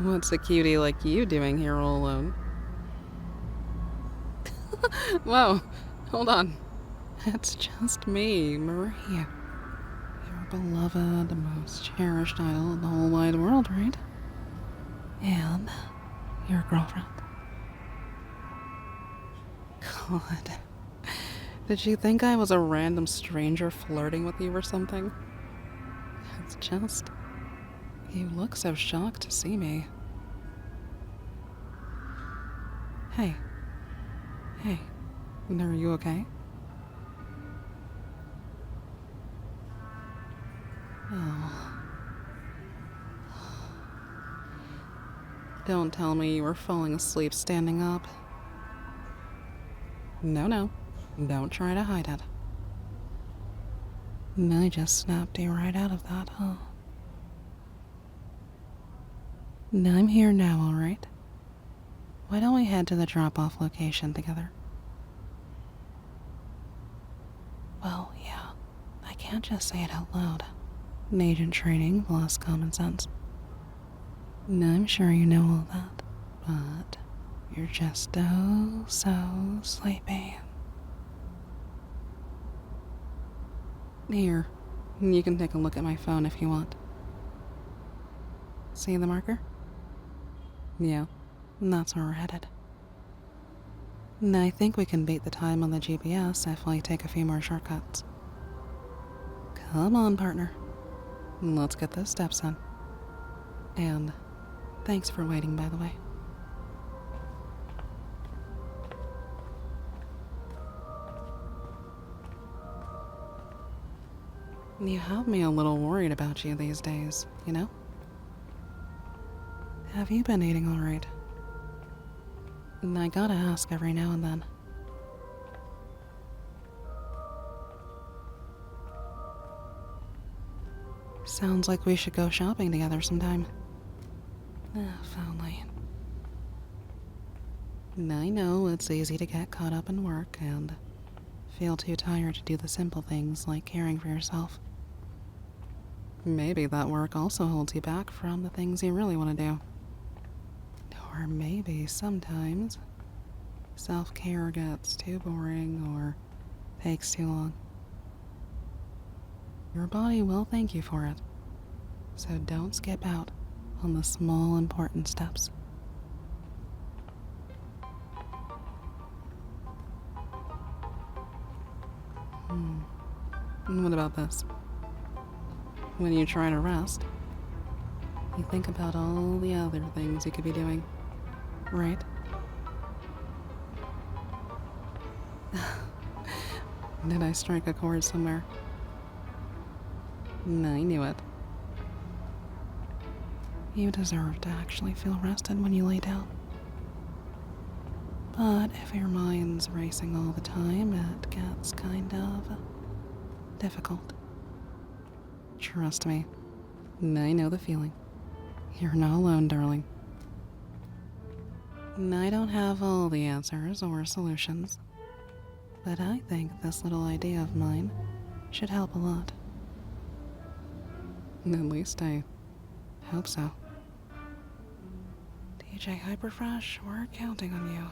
What's a cutie like you doing here all alone? Whoa, hold on. It's just me, Maria. Your beloved, most cherished idol in the whole wide world, right? And your girlfriend. God. Did you think I was a random stranger flirting with you or something? It's just... you look so shocked to see me. Hey. Hey. Are you okay? Oh. Don't tell me you were falling asleep standing up. No. Don't try to hide it. I just snapped you right out of that, huh? I'm here now, alright? Why don't we head to the drop-off location together? Well, yeah. I can't just say it out loud. Agent training plus common sense. I'm sure you know all that, but you're just oh so sleepy. Here, you can take a look at my phone if you want. See the marker? Yeah, that's where we're headed. I think we can beat the time on the GPS if we take a few more shortcuts. Come on, partner. Let's get those steps in. And thanks for waiting, by the way. You have me a little worried about you these days, you know? Have you been eating all right? I gotta ask every now and then. Sounds like we should go shopping together sometime. If only. I know it's easy to get caught up in work and feel too tired to do the simple things like caring for yourself. Maybe that work also holds you back from the things you really want to do. Or maybe sometimes self-care gets too boring or takes too long. Your body will thank you for it, so don't skip out on the small important steps. What about this? When you try to rest, you think about all the other things you could be doing, right? Did I strike a chord somewhere? I knew it. You deserve to actually feel rested when you lay down. But if your mind's racing all the time, it gets kind of difficult. Trust me, I know the feeling. You're not alone, darling. I don't have all the answers or solutions, but I think this little idea of mine should help a lot. At least I hope so. DJ Hyperfresh, we're counting on you.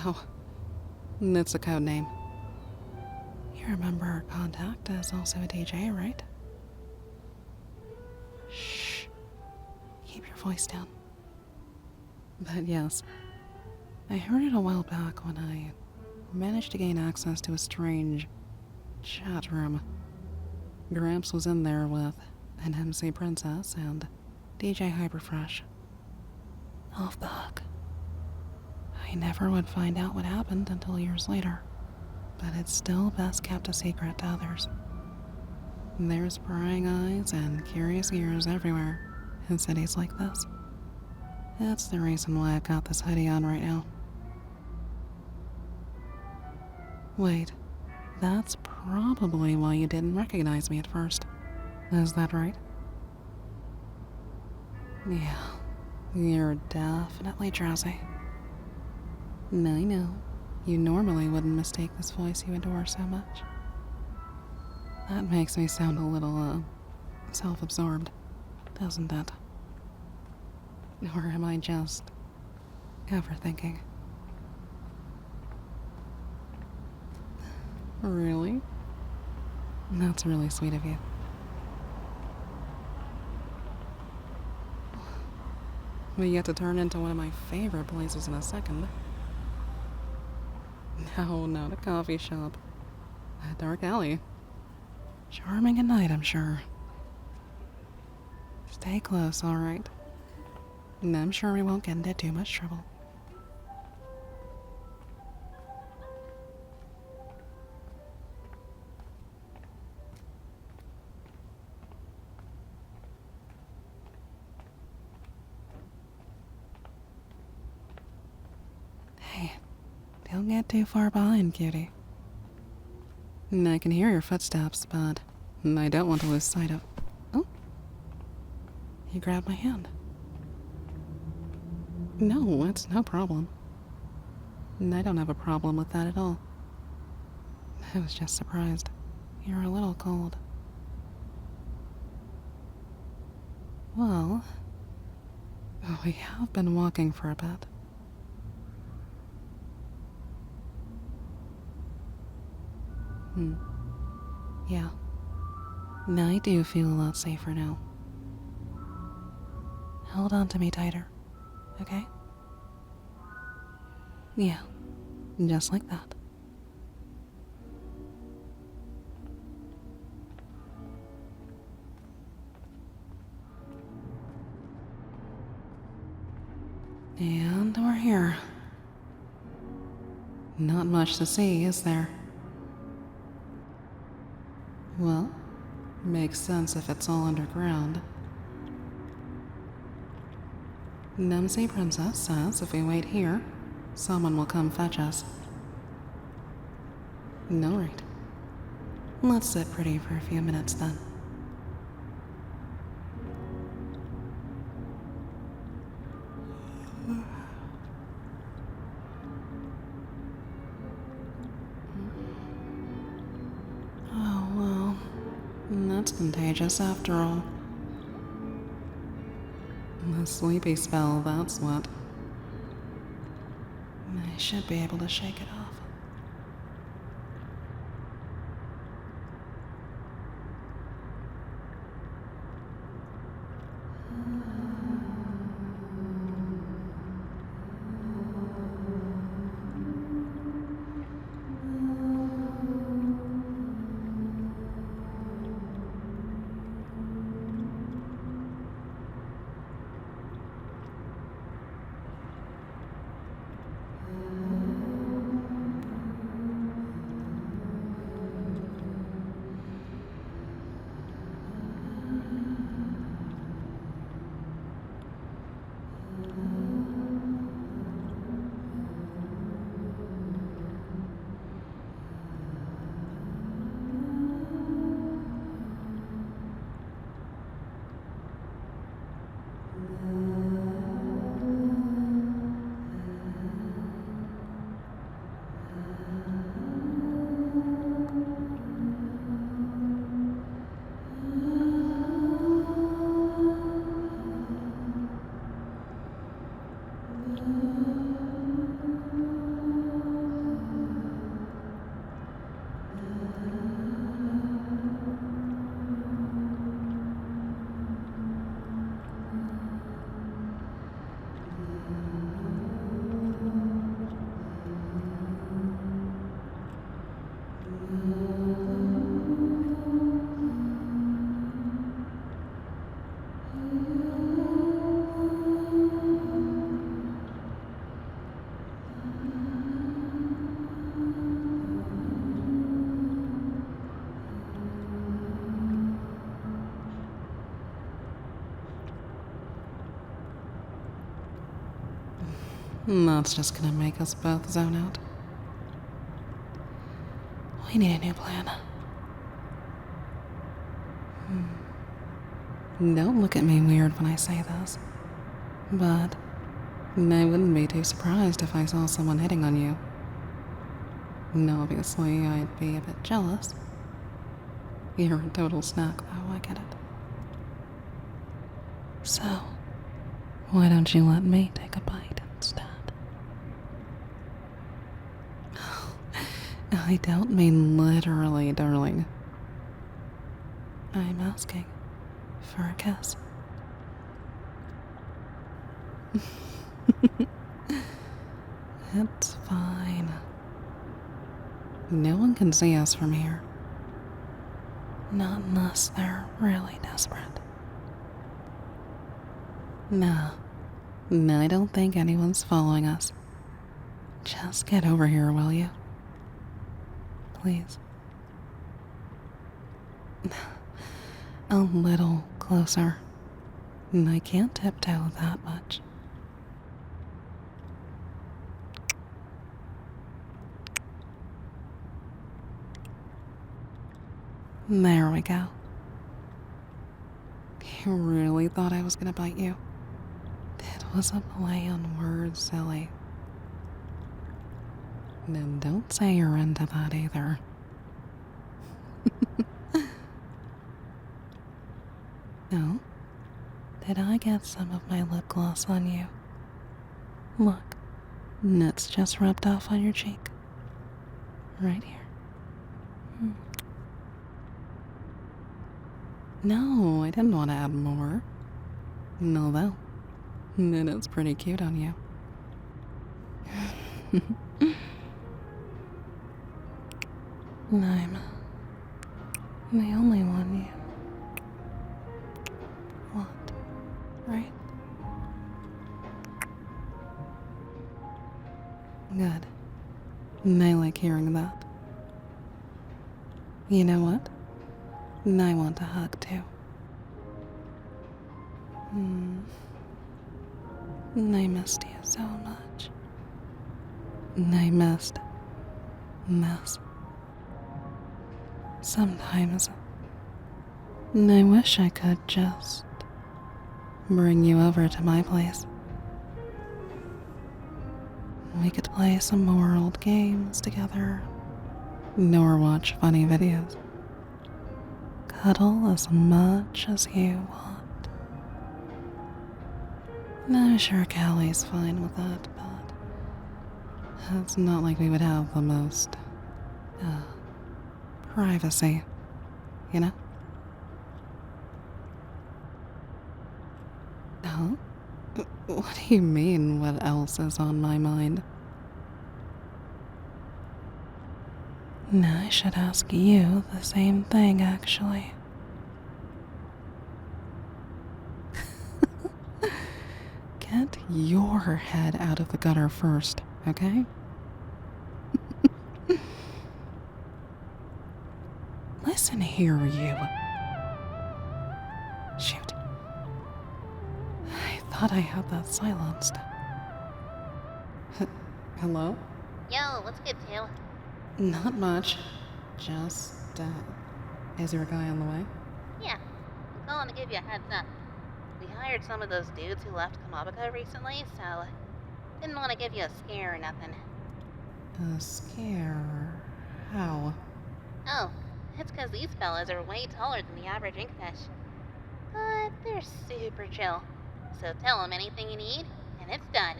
Oh, it's a code name. You remember our contact is also a DJ, right? Shh. Keep your voice down. But yes, I heard it a while back when I managed to gain access to a strange chat room. Gramps was in there with an MC Princess and DJ Hyperfresh. Off the hook. I never would find out what happened until years later, but it's still best kept a secret to others. There's prying eyes and curious ears everywhere in cities like this. That's the reason why I've got this hoodie on right now. Wait, that's probably why you didn't recognize me at first. Is that right? Yeah, you're definitely drowsy. I know, you normally wouldn't mistake this voice you adore so much. That makes me sound a little, self-absorbed. doesn't it? Or am I just overthinking? Really? That's really sweet of you. We get to turn into one of my favorite places in a second. No, not a coffee shop. A dark alley. Charming at night, I'm sure. Stay close, alright? And I'm sure we won't get into too much trouble. Hey, don't get too far behind, cutie. I can hear your footsteps, but I don't want to lose sight of... Oh? You grabbed my hand. No, it's no problem. I don't have a problem with that at all. I was just surprised. You're a little cold. Well, we have been walking for a bit. Yeah. I do feel a lot safer now. Hold on to me tighter, okay? Yeah, just like that. And we're here. Not much to see, is there? Well, makes sense if it's all underground. Nemsy Princess says if we wait here, someone will come fetch us. Alright. Let's sit pretty for a few minutes then. Oh, well, that's contagious after all. The sleepy spell, that's what. I should be able to shake it off. That's just gonna make us both zone out. We need a new plan. Don't look at me weird when I say this, but I wouldn't be too surprised if I saw someone hitting on you. Obviously, I'd be a bit jealous. You're a total snack, though, I get it. So, why don't you let me take a bite instead? I don't mean literally, darling. I'm asking for a kiss. It's fine. No one can see us from here. Not unless they're really desperate. No, I don't think anyone's following us. Just get over here, will you? Please. A little closer. I can't tiptoe that much. There we go. You really thought I was gonna bite you? It was a play on words, silly. Now don't say you're into that either. Oh? Did I get some of my lip gloss on you? Look, it's just rubbed off on your cheek. Right here. No, I didn't want to add more. No, though. And it's pretty cute on you. I'm the only one you want, right? Good. I like hearing that. You know what? I want a hug too. I missed you so much. I missed this. Sometimes I wish I could just bring you over to my place. We could play some more old games together, or watch funny videos. Cuddle as much as you want. I'm sure Callie's fine with that, but it's not like we would have the most privacy, you know? Huh? What do you mean, what else is on my mind? I should ask you the same thing, actually. Get your head out of the gutter first, okay? Listen here, you. Shoot. I thought I had that silenced. Hello? Yo, what's good, Tail? Not much. Just, is your guy on the way? Yeah, I'm calling to give you a heads up. We hired some of those dudes who left Kamabaka recently, so didn't want to give you a scare or nothing. A scare? How? Oh, it's 'cause these fellas are way taller than the average inkfish. But they're super chill. So tell them anything you need, and it's done.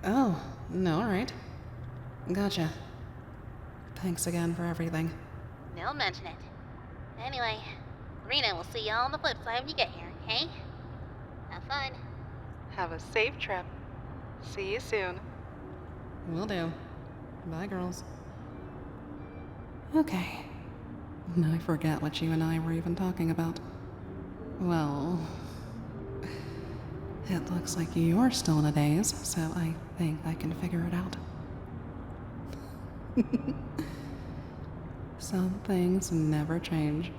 Oh, no, alright. Gotcha. Thanks again for everything. Don't mention it. Anyway, Marina will see y'all on the flip side when you get here, okay? Have fun. Have a safe trip. See you soon. Will do. Bye, girls. Okay. I forget what you and I were even talking about. Well, it looks like you're still in a daze, so I think I can figure it out. Some things never change.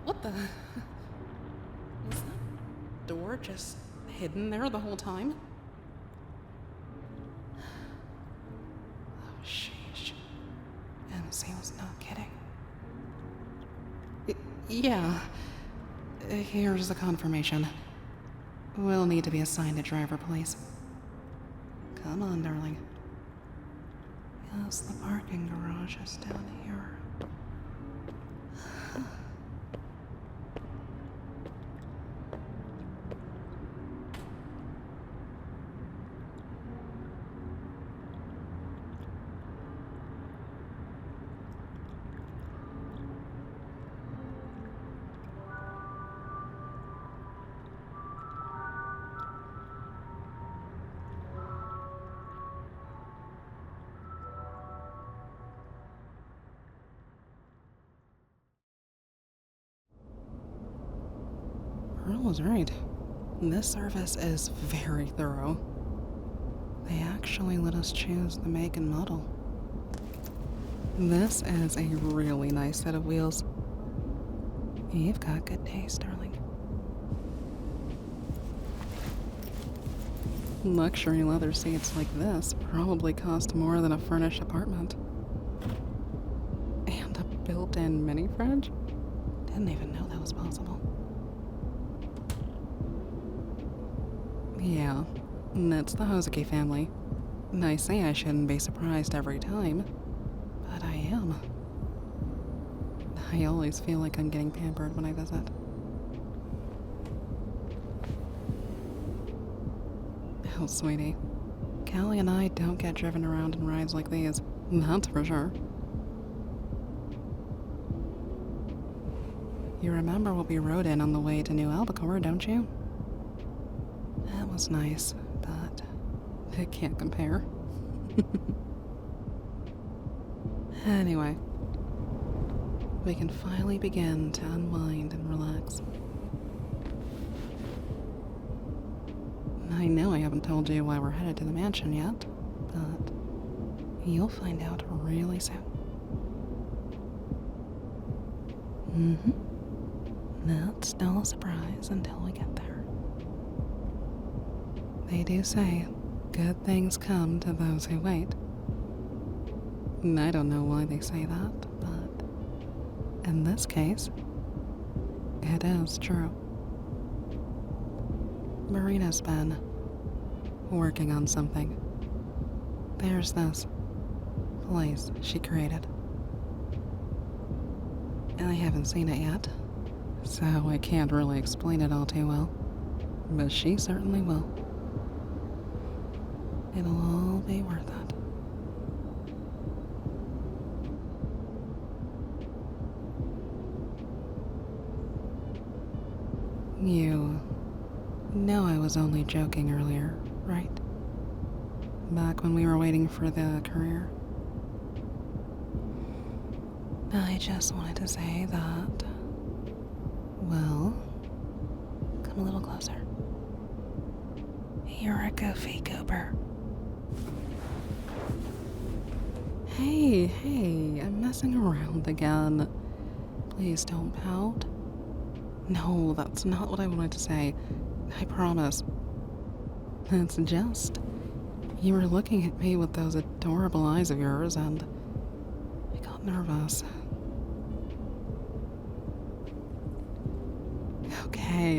What the? Was that door just hidden there the whole time? Oh, sheesh. MC was not kidding. Yeah. Here's the confirmation. We'll need to be assigned a driver, please. Come on, darling. Yes, the parking garage is down here. was right. This service is very thorough. They actually let us choose the make and model. This is a really nice set of wheels. You've got good taste, darling. Luxury leather seats like this probably cost more than a furnished apartment. And a built-in mini fridge? Didn't even know that was possible. Yeah, that's the Hozuki family. And I say I shouldn't be surprised every time, but I am. I always feel like I'm getting pampered when I visit. Oh, sweetie. Callie and I don't get driven around in rides like these, that's for sure. You remember what we rode in on the way to New Albacore, don't you? That was nice, but it can't compare. Anyway, we can finally begin to unwind and relax. I know I haven't told you why we're headed to the mansion yet, but you'll find out really soon. That's still a surprise until we get there. They do say good things come to those who wait. And I don't know why they say that, but in this case, it is true. Marina's been working on something. There's this place she created. I haven't seen it yet, so I can't really explain it all too well, but she certainly will. It'll all be worth it. You know I was only joking earlier, right? Back when we were waiting for the courier. I just wanted to say that, well, come a little closer. You're a goofy goober. Hey, I'm messing around again. Please don't pout. No, that's not what I wanted to say. I promise. It's just, you were looking at me with those adorable eyes of yours, and I got nervous.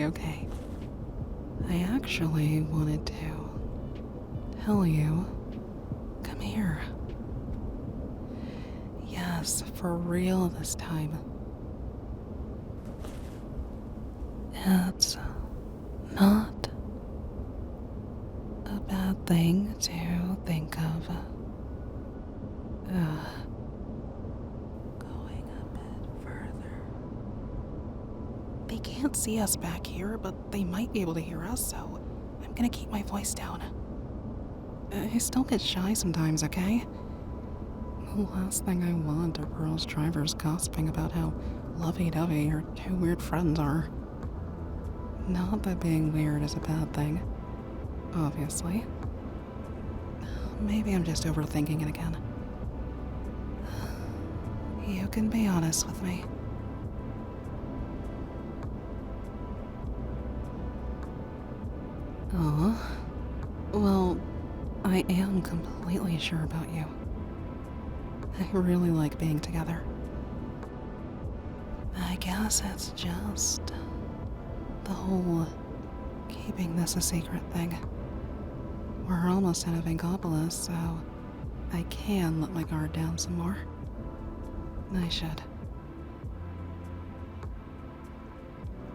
Okay. I actually wanted to tell you. Come here. Yes, for real this time. It's not a bad thing to think of. Going a bit further. They can't see us back here, but they might be able to hear us, so I'm gonna keep my voice down. I still get shy sometimes, okay? The last thing I want are Pearl's drivers gossiping about how lovey-dovey her two weird friends are. Not that being weird is a bad thing, obviously. Maybe I'm just overthinking it again. You can be honest with me. Aw. Well, I am completely sure about you. I really like being together. I guess it's just the whole keeping this a secret thing. We're almost out of Inkopolis, so I can let my guard down some more. I should.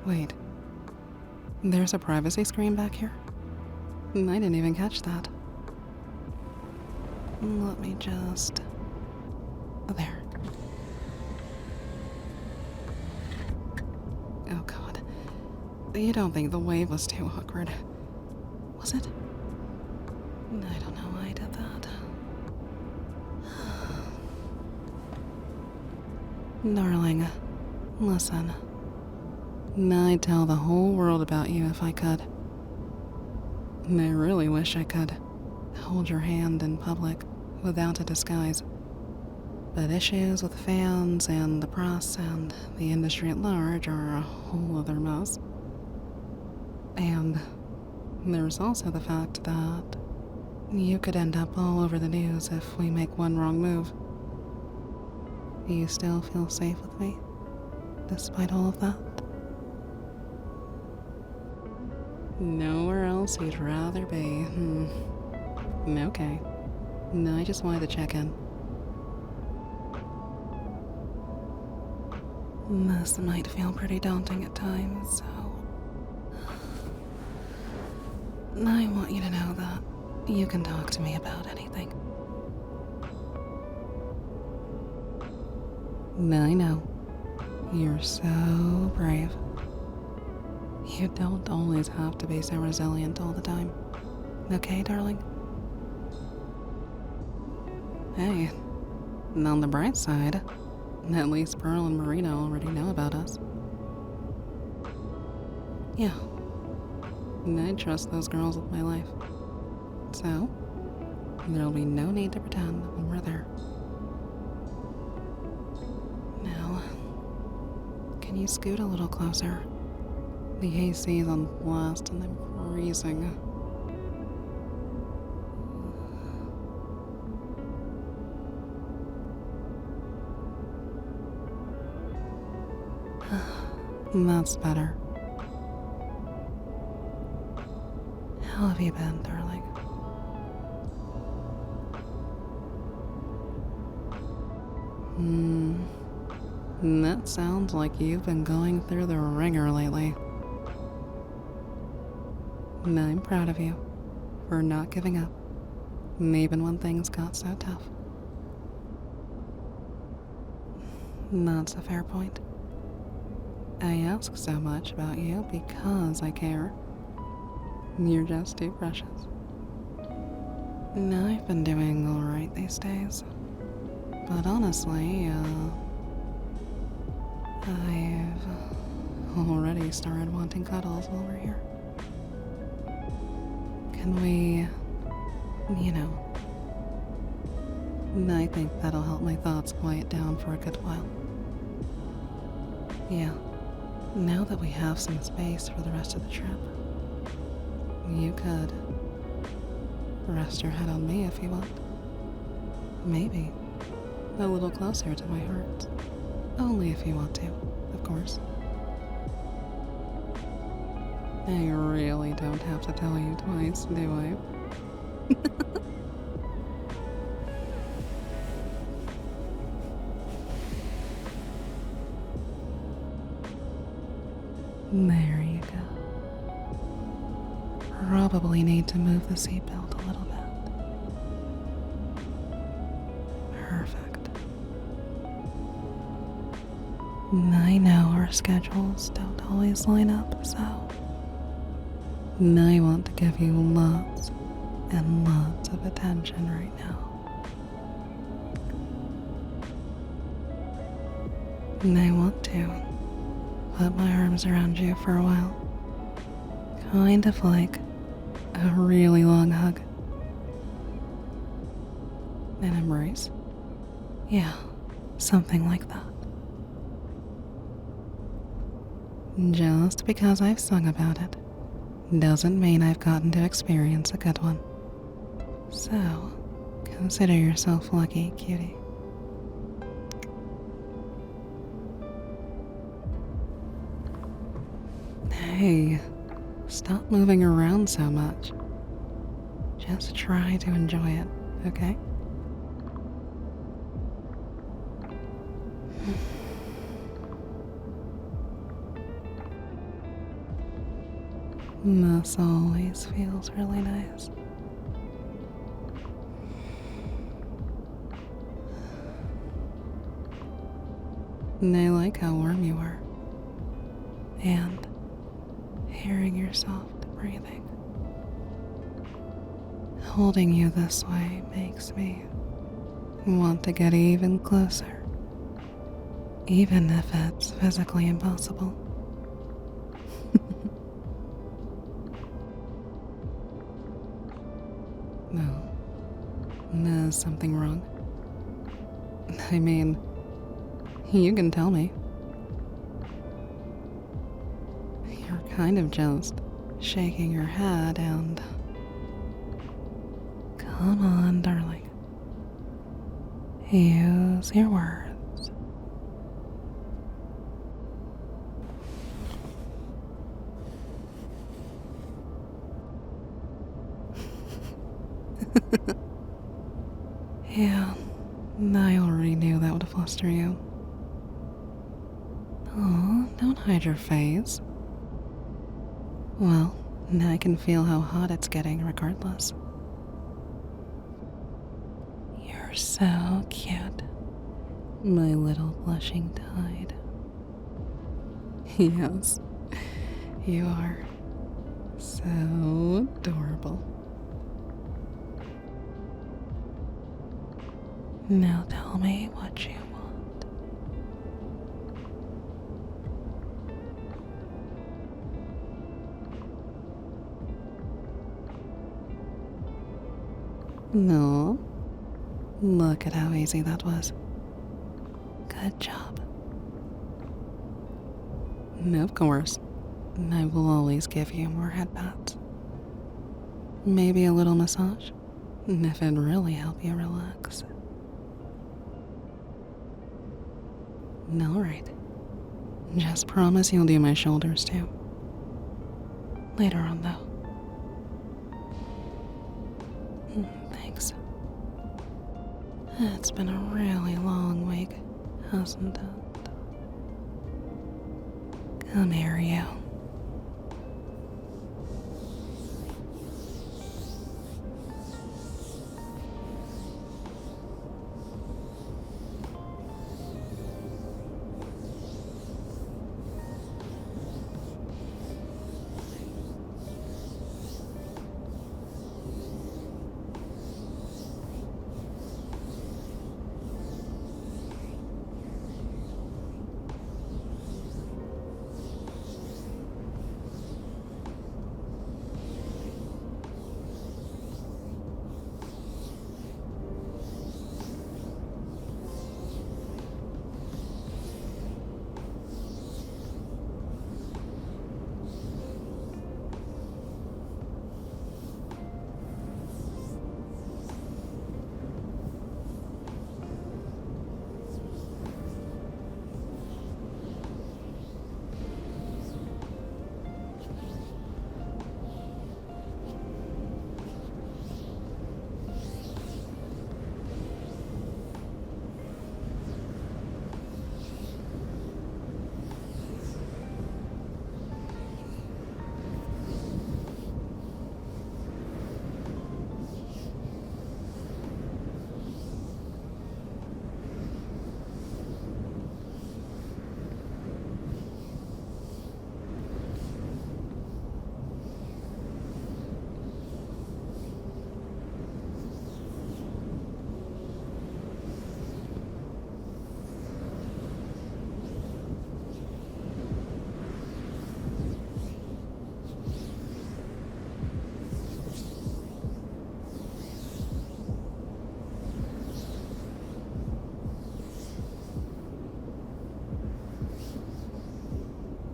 Wait. There's a privacy screen back here? I didn't even catch that. Let me just... There. Oh god. You don't think the wave was too awkward, was it? I don't know why I did that. Darling, listen. I'd tell the whole world about you if I could. I really wish I could hold your hand in public without a disguise. But issues with fans and the press and the industry at large are a whole other mess. And there's also the fact that you could end up all over the news if we make one wrong move. Do you still feel safe with me, despite all of that? Nowhere else you'd rather be. Okay. No, I just wanted to check in. This might feel pretty daunting at times, so I want you to know that you can talk to me about anything. I know. You're so brave. You don't always have to be so resilient all the time. Okay, darling? Hey, on the bright side, at least Pearl and Marina already know about us. Yeah, I trust those girls with my life. So, there'll be no need to pretend when we're there. Now, can you scoot a little closer? The AC is on blast and I'm freezing. That's better. How have you been, darling? That sounds like you've been going through the ringer lately. I'm proud of you for not giving up, even when things got so tough. That's a fair point. I ask so much about you because I care. You're just too precious. I've been doing alright these days. But honestly, I've already started wanting cuddles while we're here. Can we, I think that'll help my thoughts quiet down for a good while. Yeah, now that we have some space for the rest of the trip, you could rest your head on me if you want. Maybe a little closer to my heart. Only if you want to, of course. I really don't have to tell you twice, do I? There you go. Probably need to move the seatbelt a little bit. Perfect. I know our schedules don't always line up, so I want to give you lots and lots of attention right now. I want to put my arms around you for a while. Kind of like a really long hug. An embrace? Yeah, something like that. Just because I've sung about it doesn't mean I've gotten to experience a good one. So, consider yourself lucky, cutie. Hey, stop moving around so much. Just try to enjoy it, okay? This always feels really nice. I like how warm you are. And hearing your soft breathing. Holding you this way makes me want to get even closer. Even if it's physically impossible. Is something wrong? I mean, you can tell me. You're kind of just shaking your head and... Come on, darling. Use your words. Yeah, I already knew that would fluster you. Oh, don't hide your face. Well, now I can feel how hot it's getting regardless. You're so cute, my little blushing tide. Yes, you are so adorable. Now tell me what you want. No. Look at how easy that was. Good job. Of course, I will always give you more headpats. Maybe a little massage, if it really help you relax. Alright. Just promise you'll do my shoulders too. Later on though. Thanks. It's been a really long week, hasn't it? Come here, you.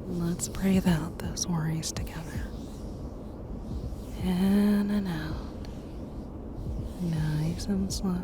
Let's breathe out those worries together. In and out. Nice and slow.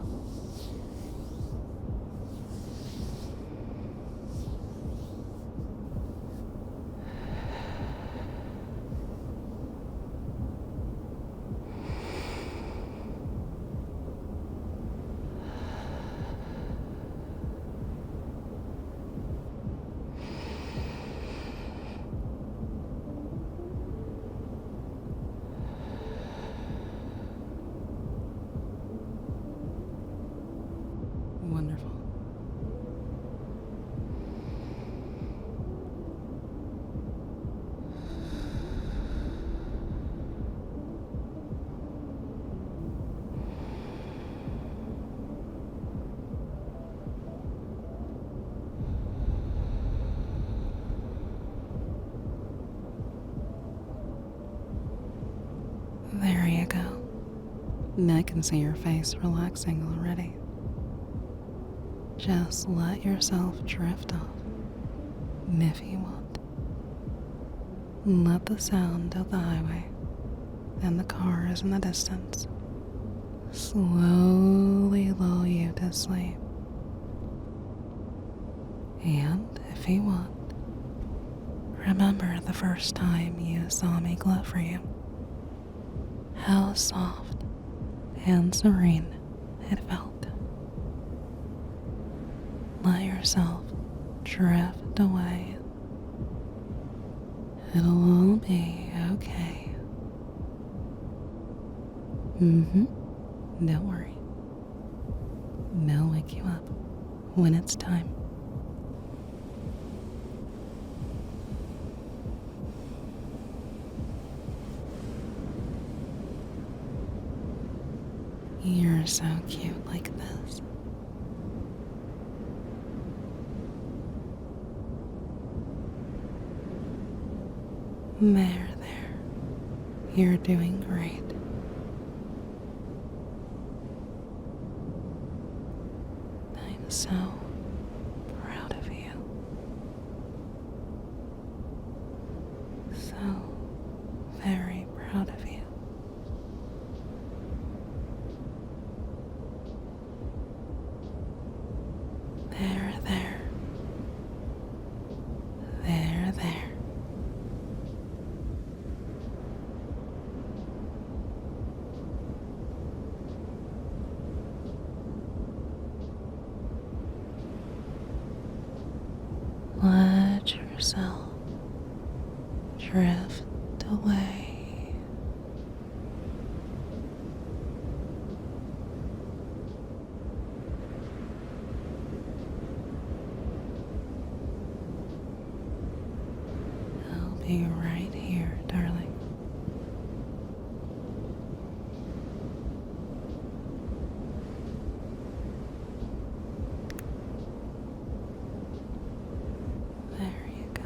Wonderful. There you go. I can see your face relaxing already. Just let yourself drift off, if you want. Let the sound of the highway and the cars in the distance slowly lull you to sleep. And if you want, remember the first time you saw me glow for you. How soft and serene it felt. Let yourself drift away. It'll all be okay. Don't worry. They'll wake you up when it's time. You're so cute like this. There. You're doing great. I'm so proud of you. So very proud of you. There. Let yourself drift away. I'll be right here, darling. There you go.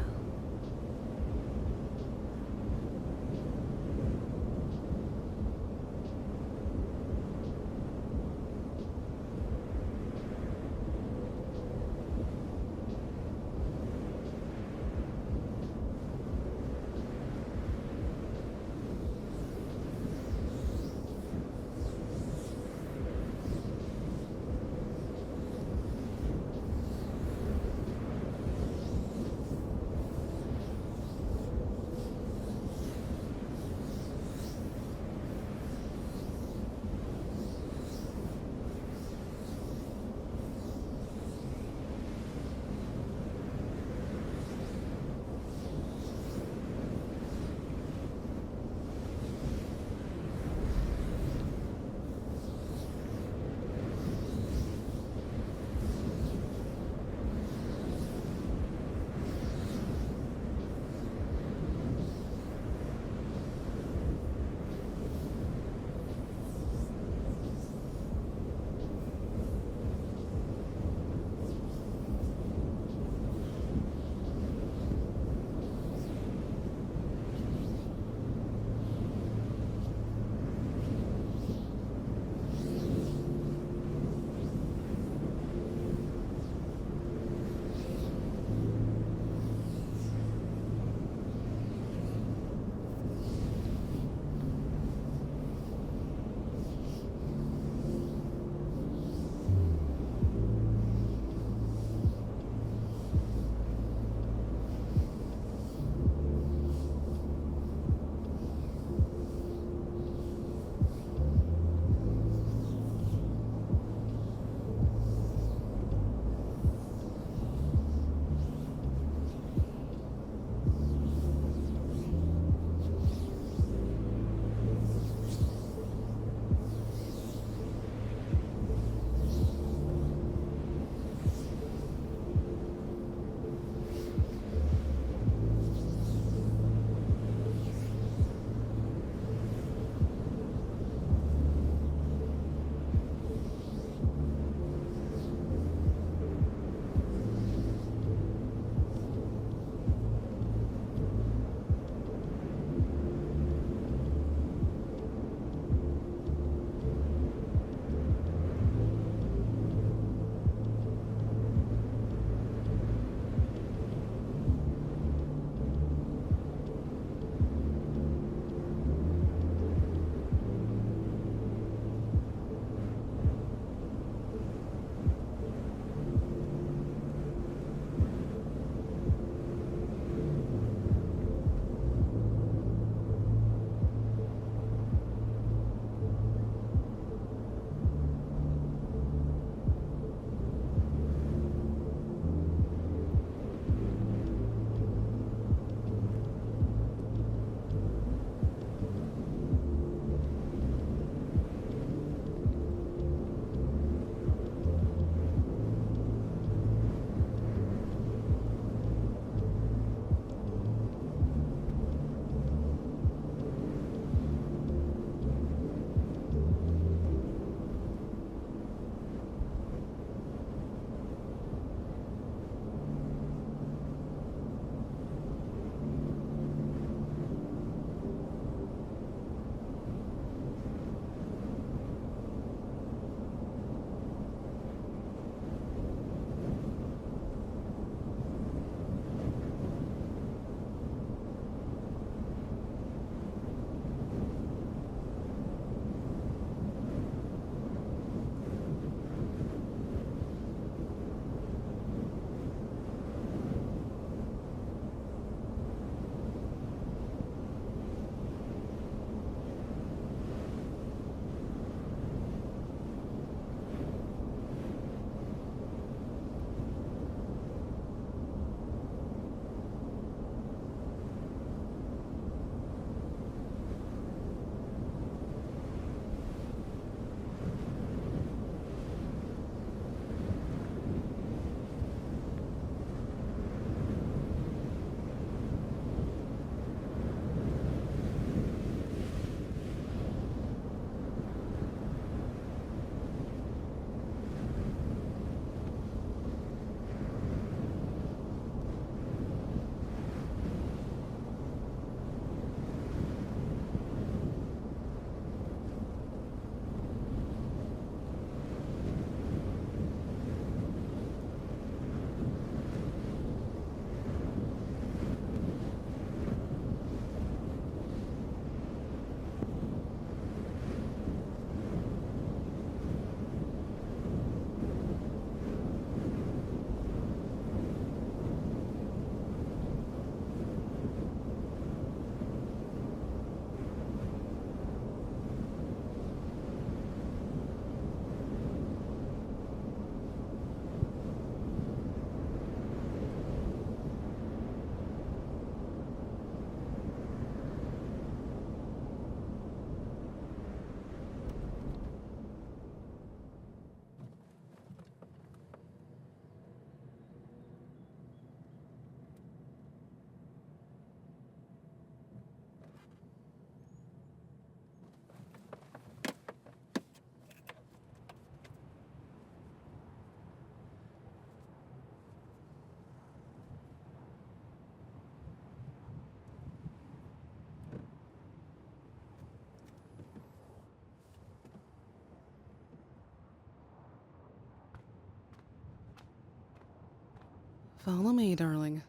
Follow me, darling.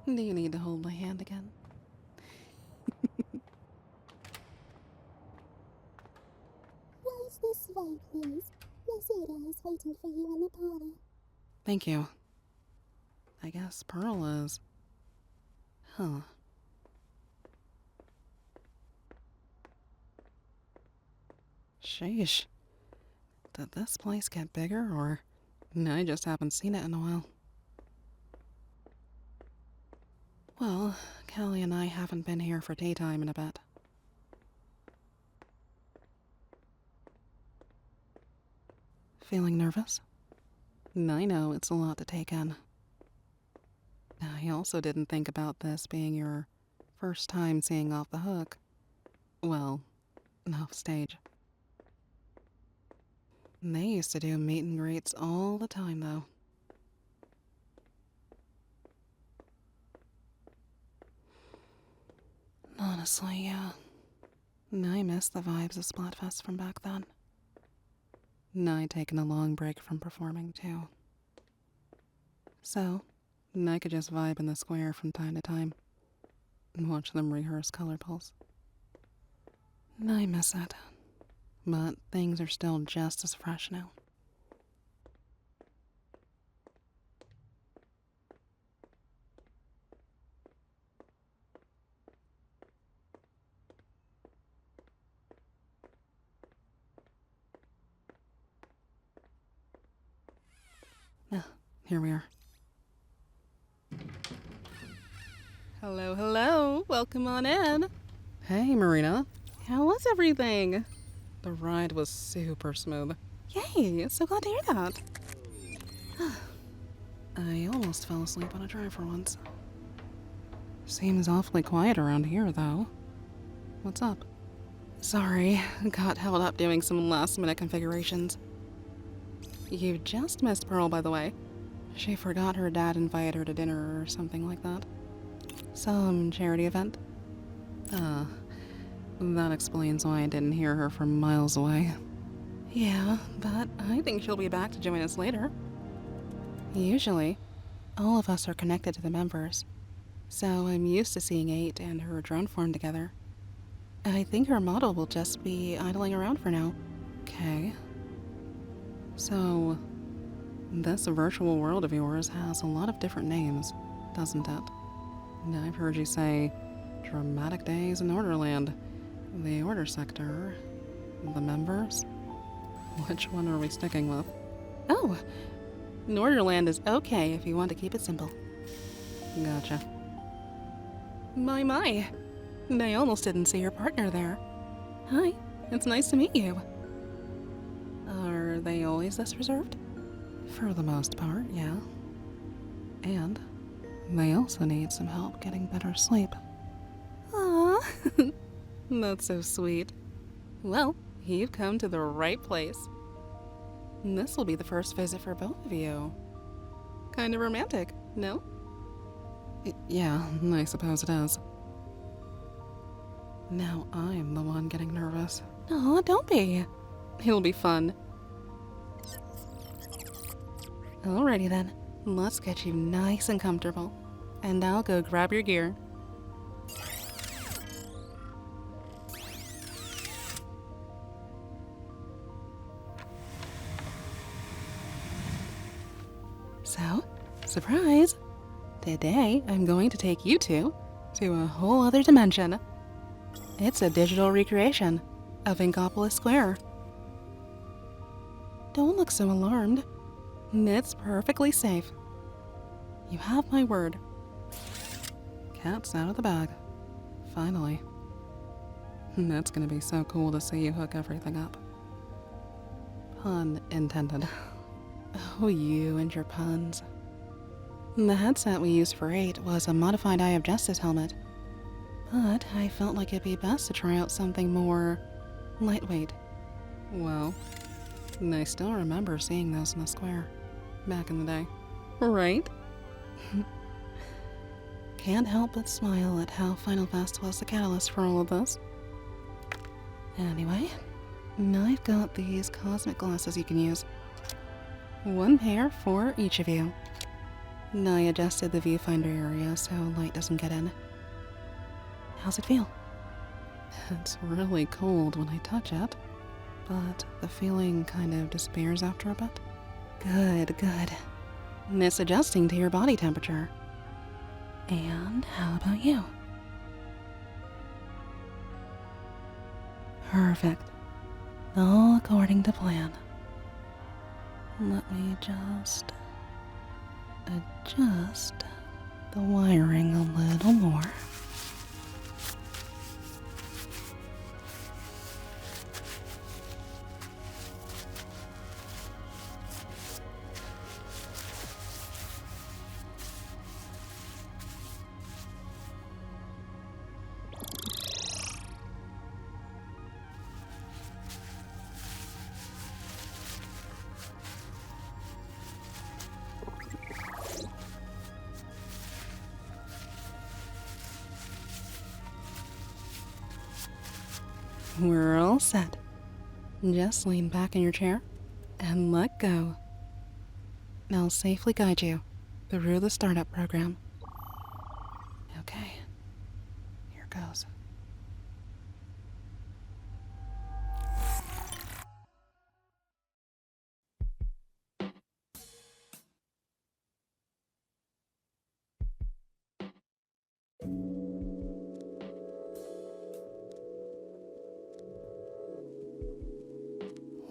Do you need to hold my hand again? Right this way, please. Miss Ada is waiting for you in the parlor. Thank you. I guess Pearl is. Huh. Sheesh. Did this place get bigger, or I just haven't seen it in a while? Well, Callie and I haven't been here for daytime in a bit. Feeling nervous? I know it's a lot to take in. I also didn't think about this being your first time seeing Off the Hook. Well, off stage. They used to do meet and greets all the time, though. Honestly, yeah. I miss the vibes of Splatfest from back then. I'd taken a long break from performing, too. So, I could just vibe in the square from time to time and watch them rehearse Color Pulse. I miss it. But things are still just as fresh now. Here we are. Hello, hello. Welcome on in. Hey, Marina. How was everything? The ride was super smooth. Yay, so glad to hear that. I almost fell asleep on a drive for once. Seems awfully quiet around here, though. What's up? Sorry, got held up doing some last-minute configurations. You just missed Pearl, by the way. She forgot her dad invited her to dinner or something like that. Some charity event. That explains why I didn't hear her from miles away. Yeah, but I think she'll be back to join us later. Usually, all of us are connected to the Memverse, so I'm used to seeing 8 and her drone form together. I think her model will just be idling around for now. Okay. So, this virtual world of yours has a lot of different names, doesn't it? I've heard you say Dramatic Days in Orderland, the Order Sector, the Memverse. Which one are we sticking with? Oh, Orderland is okay if you want to keep it simple. Gotcha. My. I almost didn't see your partner there. Hi, it's nice to meet you. Are they always this reserved? For the most part, yeah. And they also need some help getting better sleep. Aww, that's so sweet. Well, you've come to the right place. This will be the first visit for both of you. Kind of romantic, no? Yeah, I suppose it is. Now I'm the one getting nervous. Aw, don't be. It'll be fun. Alrighty then, let's get you nice and comfortable. And I'll go grab your gear. So, surprise! Today, I'm going to take you two to a whole other dimension. It's a digital recreation of Inkopolis Square. Don't look so alarmed. It's perfectly safe. You have my word. Cat's out of the bag. Finally. It's gonna be so cool to see you hook everything up. Pun intended. Oh, you and your puns. The headset we used for 8 was a modified Eye of Justice helmet. But I felt like it'd be best to try out something more lightweight. Well, I still remember seeing those in the square back in the day. Right? Can't help but smile at how Final Fest was the catalyst for all of this. Anyway, I've got these cosmic glasses you can use. One pair for each of you. I adjusted the viewfinder area so light doesn't get in. How's it feel? It's really cold when I touch it, but the feeling kind of disappears after a bit. Good, good. It's adjusting to your body temperature. And how about you? Perfect. All according to plan. Let me just adjust the wiring a little more. We're all set. Just lean back in your chair and let go. I'll safely guide you through the startup program. Okay, here goes.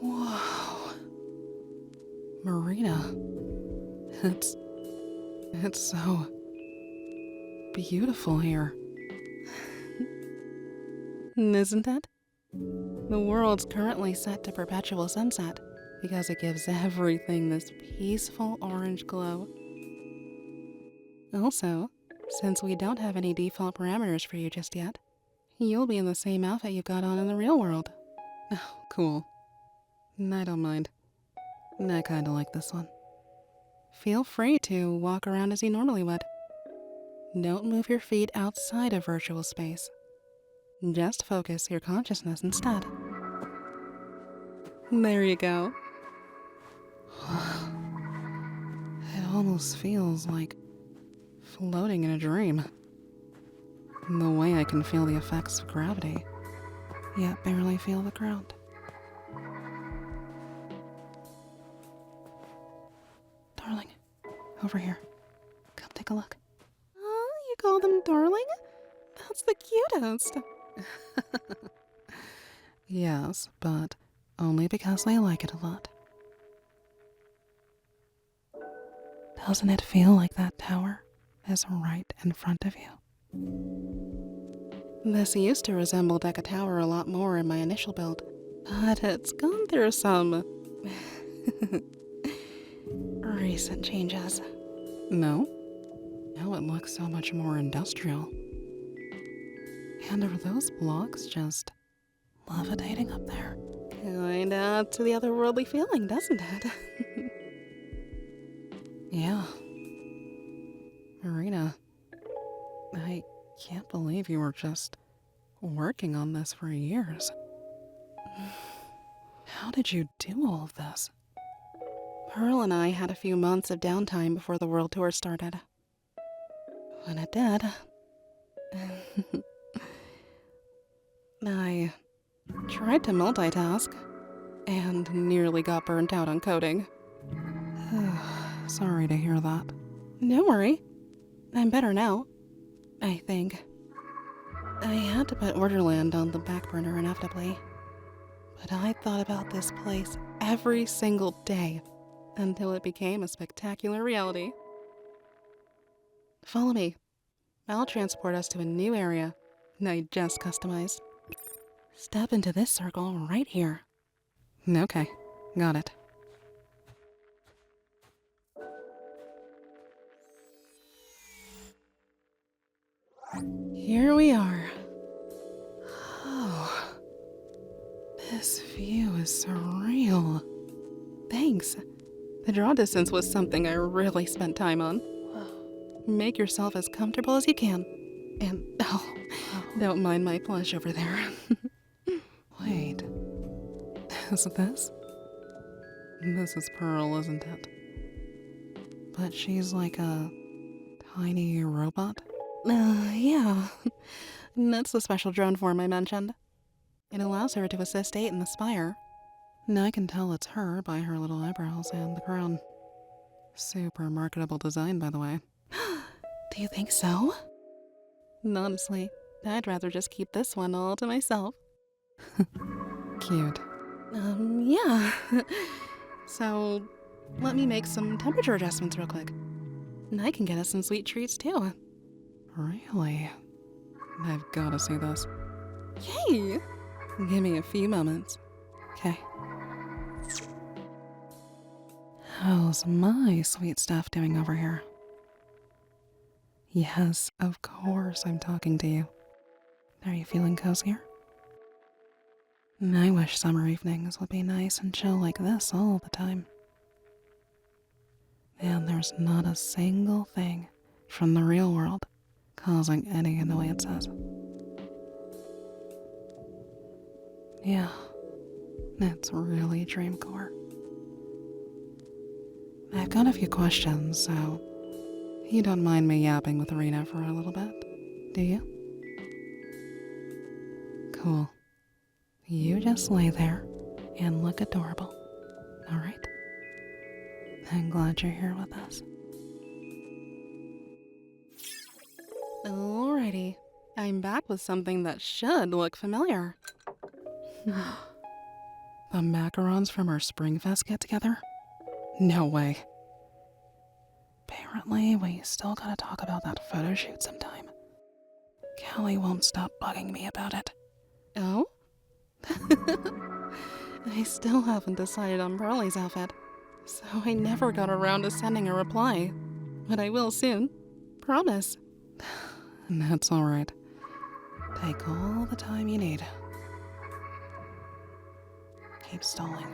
Whoa. Marina. It's so beautiful here. Isn't it? The world's currently set to perpetual sunset because it gives everything this peaceful orange glow. Also, since we don't have any default parameters for you just yet, you'll be in the same outfit you've got on in the real world. Oh, cool. I don't mind. I kinda like this one. Feel free to walk around as you normally would. Don't move your feet outside of virtual space. Just focus your consciousness instead. There you go. It almost feels like floating in a dream. The way I can feel the effects of gravity, yet barely feel the ground. Darling, over here. Come take a look. Oh, you call them darling? That's the cutest. Yes, but only because I like it a lot. Doesn't it feel like that tower is right in front of you? This used to resemble Deca Tower a lot more in my initial build, but it's gone through some recent changes. No? Now it looks so much more industrial. And are those blocks just levitating up there? Kinda adds to the otherworldly feeling, doesn't it? Yeah. Marina, I can't believe you were just working on this for years. How did you do all of this? Pearl and I had a few months of downtime before the world tour started. When it did, I tried to multitask and nearly got burnt out on coding. Sorry to hear that. Don't worry. I'm better now, I think. I had to put Orderland on the back burner inevitably. But I thought about this place every single day until it became a spectacular reality. Follow me. I'll transport us to a new area I just customized. Step into this circle right here. Okay, got it. Here we are. Oh, this view is surreal. Thanks. The draw distance was something I really spent time on. Make yourself as comfortable as you can. And, don't mind my plush over there. Wait. Is this? This is Pearl, isn't it? But she's like a tiny robot? Yeah. That's the special drone form I mentioned. It allows her to assist 8 in the spire. Now I can tell it's her by her little eyebrows and the crown. Super marketable design, by the way. Do you think so? Honestly, I'd rather just keep this one all to myself. Cute. Yeah. So, let me make some temperature adjustments real quick. And I can get us some sweet treats too. Really? I've gotta see this. Yay! Give me a few moments. Okay. How's my sweet stuff doing over here? Yes, of course I'm talking to you. Are you feeling cozier? I wish summer evenings would be nice and chill like this all the time. And there's not a single thing from the real world causing any annoyances. Yeah, it's really dreamcore. I've got a few questions, so you don't mind me yapping with Arena for a little bit, do you? Cool. You just lay there and look adorable, alright? I'm glad you're here with us. Alrighty, I'm back with something that should look familiar. The macarons from our Springfest get-together? No way. Apparently, we still gotta talk about that photo shoot sometime. Callie won't stop bugging me about it. Oh? I still haven't decided on Broly's outfit, so I never got around to sending a reply. But I will soon. Promise. That's alright. Take all the time you need. Keep stalling.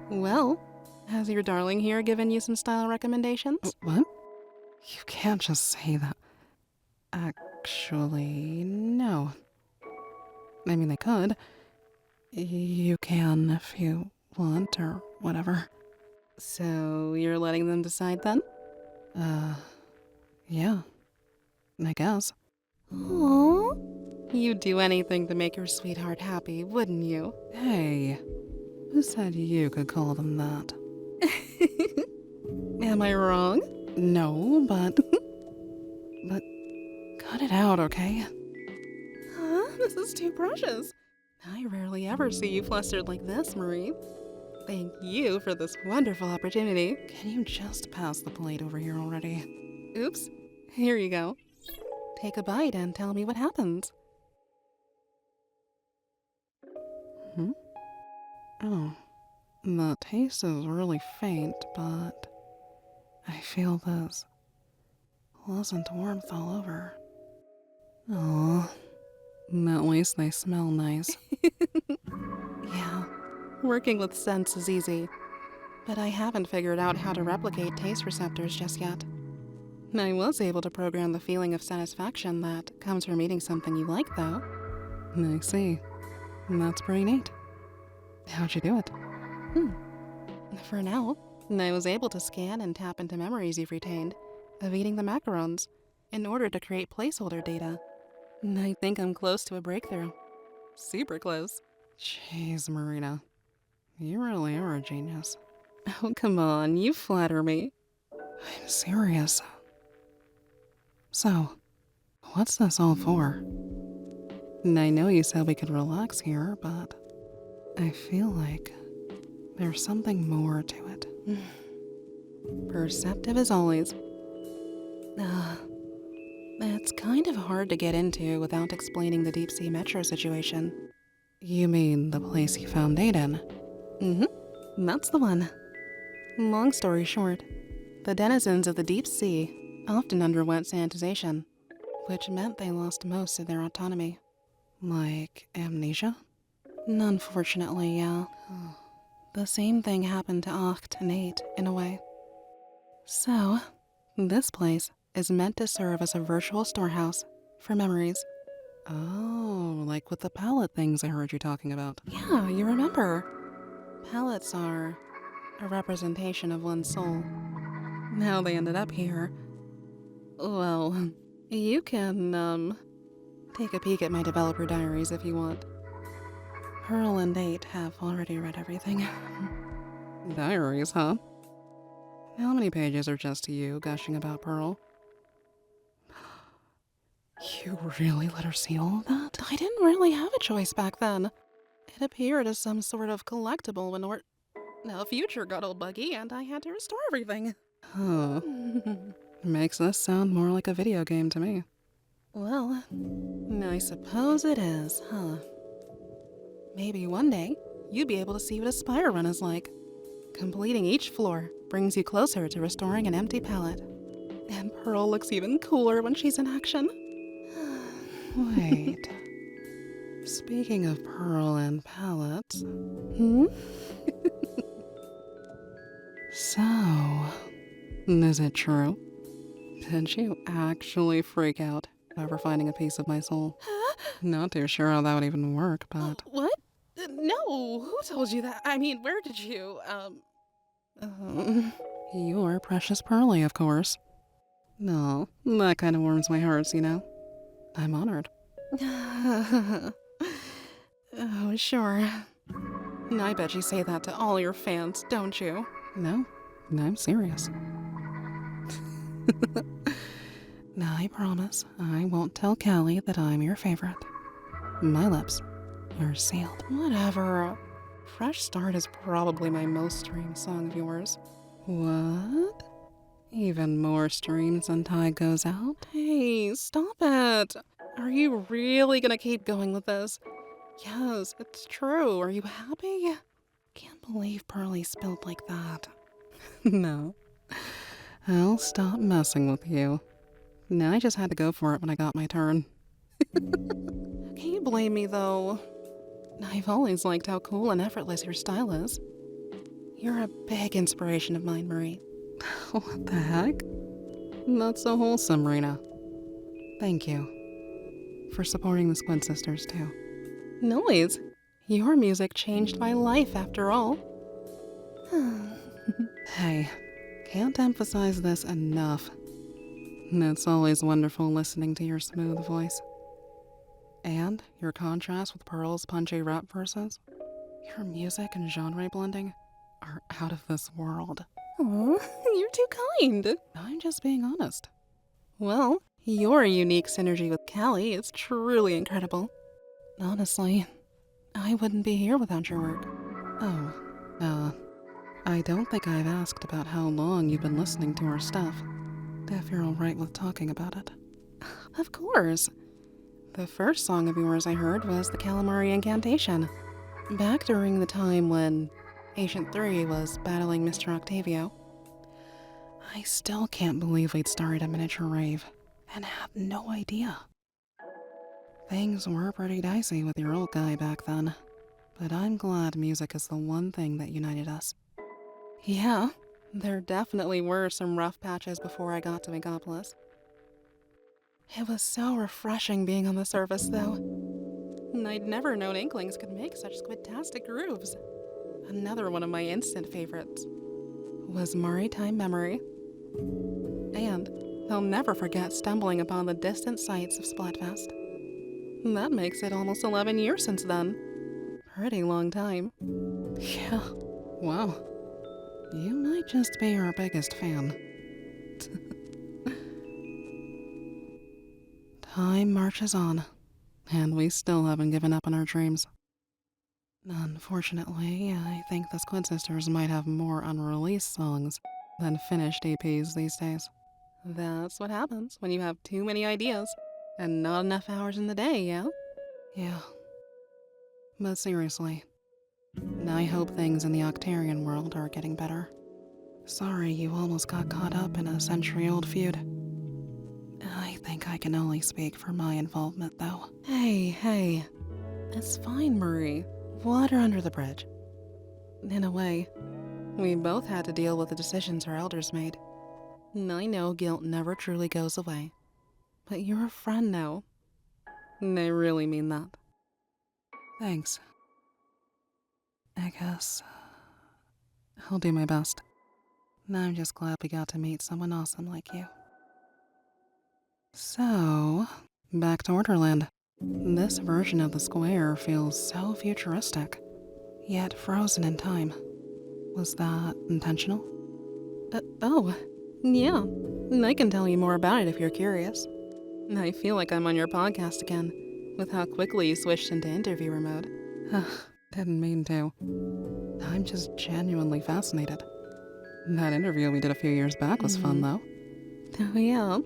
Well, has your darling here given you some style recommendations? What? You can't just say that. Actually, no. I mean, they could. You can if you want or whatever. So, you're letting them decide then? Yeah. I guess. Aww. You'd do anything to make your sweetheart happy, wouldn't you? Hey, who said you could call them that? Am I wrong? No, but... but cut it out, okay? Huh? This is too precious. I rarely ever see you flustered like this, Marie. Thank you for this wonderful opportunity. Can you just pass the plate over here already? Oops. Here you go. Take a bite and tell me what happens. Oh. The taste is really faint, but I feel this pleasant warmth all over. Aww. At least they smell nice. Yeah, working with scents is easy, but I haven't figured out how to replicate taste receptors just yet. I was able to program the feeling of satisfaction that comes from eating something you like, though. I see. That's pretty neat. How'd you do it? For now, I was able to scan and tap into memories you've retained of eating the macarons in order to create placeholder data. I think I'm close to a breakthrough. Super close. Jeez, Marina. You really are a genius. Oh, come on, you flatter me. I'm serious. So, what's this all for? I know you said we could relax here, but I feel like there's something more to it. Perceptive as always. It's kind of hard to get into without explaining the deep-sea metro situation. You mean the place you found Nate in? That's the one. Long story short, the denizens of the deep sea often underwent sanitization, which meant they lost most of their autonomy. Like amnesia? Unfortunately, yeah. The same thing happened to Acht and Nate, in a way. So, this place is meant to serve as a virtual storehouse for memories. Oh, like with the palette things I heard you talking about. Yeah, you remember. Palettes are a representation of one's soul. how they ended up here. Well, you can, take a peek at my developer diaries if you want. Pearl and 8 have already read everything. Diaries, huh? How many pages are just you gushing about Pearl? You really let her see all of that? I didn't really have a choice back then. It appeared as some sort of collectible when the future got all buggy and I had to restore everything. Huh. Makes this sound more like a video game to me. Well, I suppose it is, huh? Maybe one day, you'd be able to see what a spire run is like. Completing each floor brings you closer to restoring an empty palette. And Pearl looks even cooler when she's in action. Wait. Speaking of Pearl and palettes... So... is it true? Did you actually freak out over finding a piece of my soul? Not too sure how that would even work, but... What? No, who told you that? I mean, where did you, Your precious Pearly, of course. No, that kind of warms my heart, you know? I'm honored. Oh, sure. I bet you say that to all your fans, don't you? No, I'm serious. Now, I promise I won't tell Callie that I'm your favorite. My lips are sealed. Whatever. Fresh Start is probably my most streamed song of yours. What? Even more streams than Tide Goes Out? Hey, stop it. Are you really gonna keep going with this? Yes, it's true. Are you happy? Can't believe Pearly spilled like that. No. I'll stop messing with you. I just had to go for it when I got my turn. Can you blame me, though? I've always liked how cool and effortless your style is. You're a big inspiration of mine, Marie. What the heck? That's so wholesome, Marina. Thank you. For supporting the Squid Sisters, too. Noise! Your music changed my life, after all. Hey, can't emphasize this enough. It's always wonderful listening to your smooth voice. And your contrast with Pearl's punchy rap verses. Your music and genre blending are out of this world. Aw, you're too kind. I'm just being honest. Well, your unique synergy with Callie is truly incredible. Honestly, I wouldn't be here without your work. Oh, I don't think I've asked about how long you've been listening to our stuff. If you're alright with talking about it. Of course. The first song of yours I heard was the Calamari Incantation. Back during the time when Agent 3 was battling Mr. Octavio. I still can't believe we'd started a miniature rave and had no idea. Things were pretty dicey with your old guy back then, but I'm glad music is the one thing that united us. Yeah, there definitely were some rough patches before I got to Inkopolis. It was so refreshing being on the surface, though. I'd never known Inklings could make such squidtastic grooves. Another one of my instant favorites was Maritime Memory. And I'll never forget stumbling upon the distant sights of Splatfest. That makes it almost 11 years since then. Pretty long time. Yeah, wow. You might just be our biggest fan. Time marches on, and we still haven't given up on our dreams. Unfortunately, I think the Squid Sisters might have more unreleased songs than finished EPs these days. That's what happens when you have too many ideas and not enough hours in the day, yeah? Yeah. But seriously, I hope things in the Octarian world are getting better. Sorry you almost got caught up in a century-old feud. I think I can only speak for my involvement, though. Hey. It's fine, Marie. Water under the bridge. In a way, we both had to deal with the decisions our elders made. I know guilt never truly goes away. But you're a friend now. And I really mean that. Thanks. I guess I'll do my best. I'm just glad we got to meet someone awesome like you. So, back to Orderland. This version of the square feels so futuristic, yet frozen in time. Was that intentional? Oh, yeah. I can tell you more about it if you're curious. I feel like I'm on your podcast again, with how quickly you switched into interviewer mode. Didn't mean to. I'm just genuinely fascinated. That interview we did a few years back was fun, though. Oh, yeah.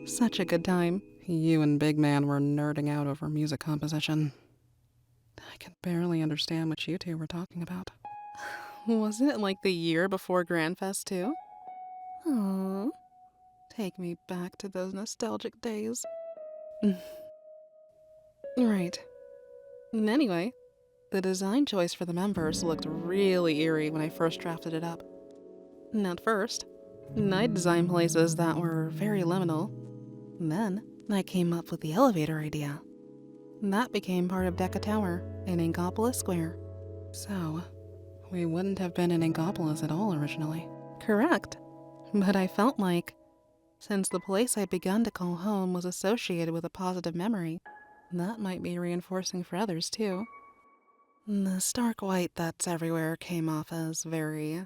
Such a good time. You and Big Man were nerding out over music composition. I could barely understand what you two were talking about. Wasn't it like the year before Grandfest, too? Aww. Take me back to those nostalgic days. Right. Anyway, the design choice for the Memverse looked really eerie when I first drafted it up. At first, I designed places that were very liminal. Then, I came up with the elevator idea. That became part of Deca Tower in Inkopolis Square. So, we wouldn't have been in Inkopolis at all originally. Correct. But I felt like, since the place I'd begun to call home was associated with a positive memory, that might be reinforcing for others too. The stark white that's everywhere came off as very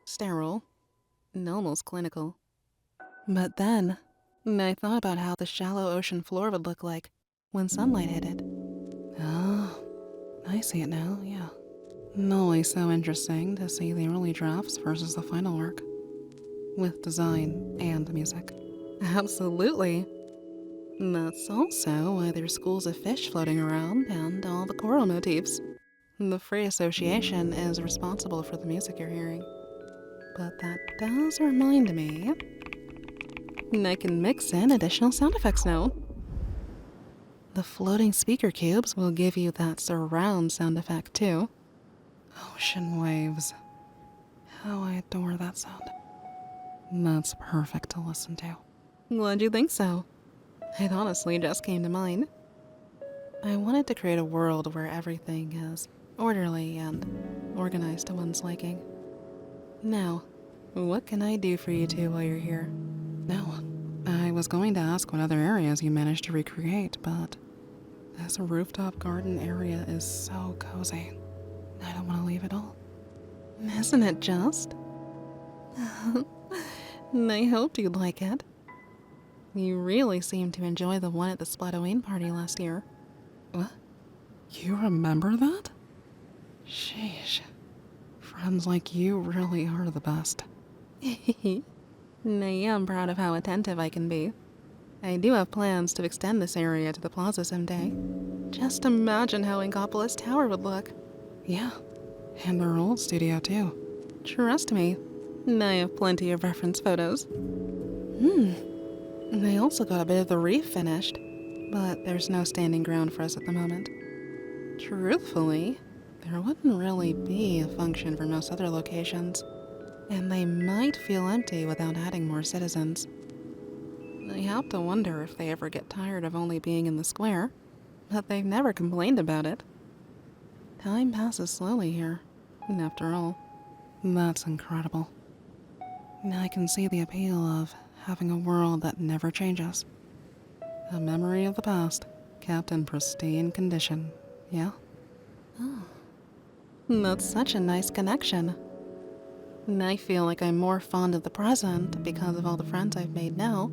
sterile and almost clinical. But then, I thought about how the shallow ocean floor would look like when sunlight hit it. Oh, I see it now, yeah. Always so interesting to see the early drafts versus the final work. With design and music. Absolutely. That's also why there's schools of fish floating around and all the choral motifs. The free association is responsible for the music you're hearing. But that does remind me, I can mix in additional sound effects now. The floating speaker cubes will give you that surround sound effect too. Ocean waves. How I adore that sound. That's perfect to listen to. Glad you think so. It honestly just came to mind. I wanted to create a world where everything is orderly and organized to one's liking. Now, what can I do for you two while you're here? No, I was going to ask what other areas you managed to recreate, but this rooftop garden area is so cozy. I don't want to leave it all. Isn't it just? I hoped you'd like it. You really seemed to enjoy the one at the Splatoon party last year. What? You remember that? Sheesh. Friends like you really are the best. I am proud of how attentive I can be. I do have plans to extend this area to the plaza someday. Just imagine how Inkopolis Tower would look. Yeah, and our old studio too. Trust me, I have plenty of reference photos. They also got a bit of the reef finished, but there's no standing ground for us at the moment. Truthfully, there wouldn't really be a function for most other locations, and they might feel empty without adding more citizens. I have to wonder if they ever get tired of only being in the square, but they've never complained about it. Time passes slowly here, after all. That's incredible. I can see the appeal of having a world that never changes. A memory of the past, kept in pristine condition, yeah? Oh. That's such a nice connection. I feel like I'm more fond of the present because of all the friends I've made now,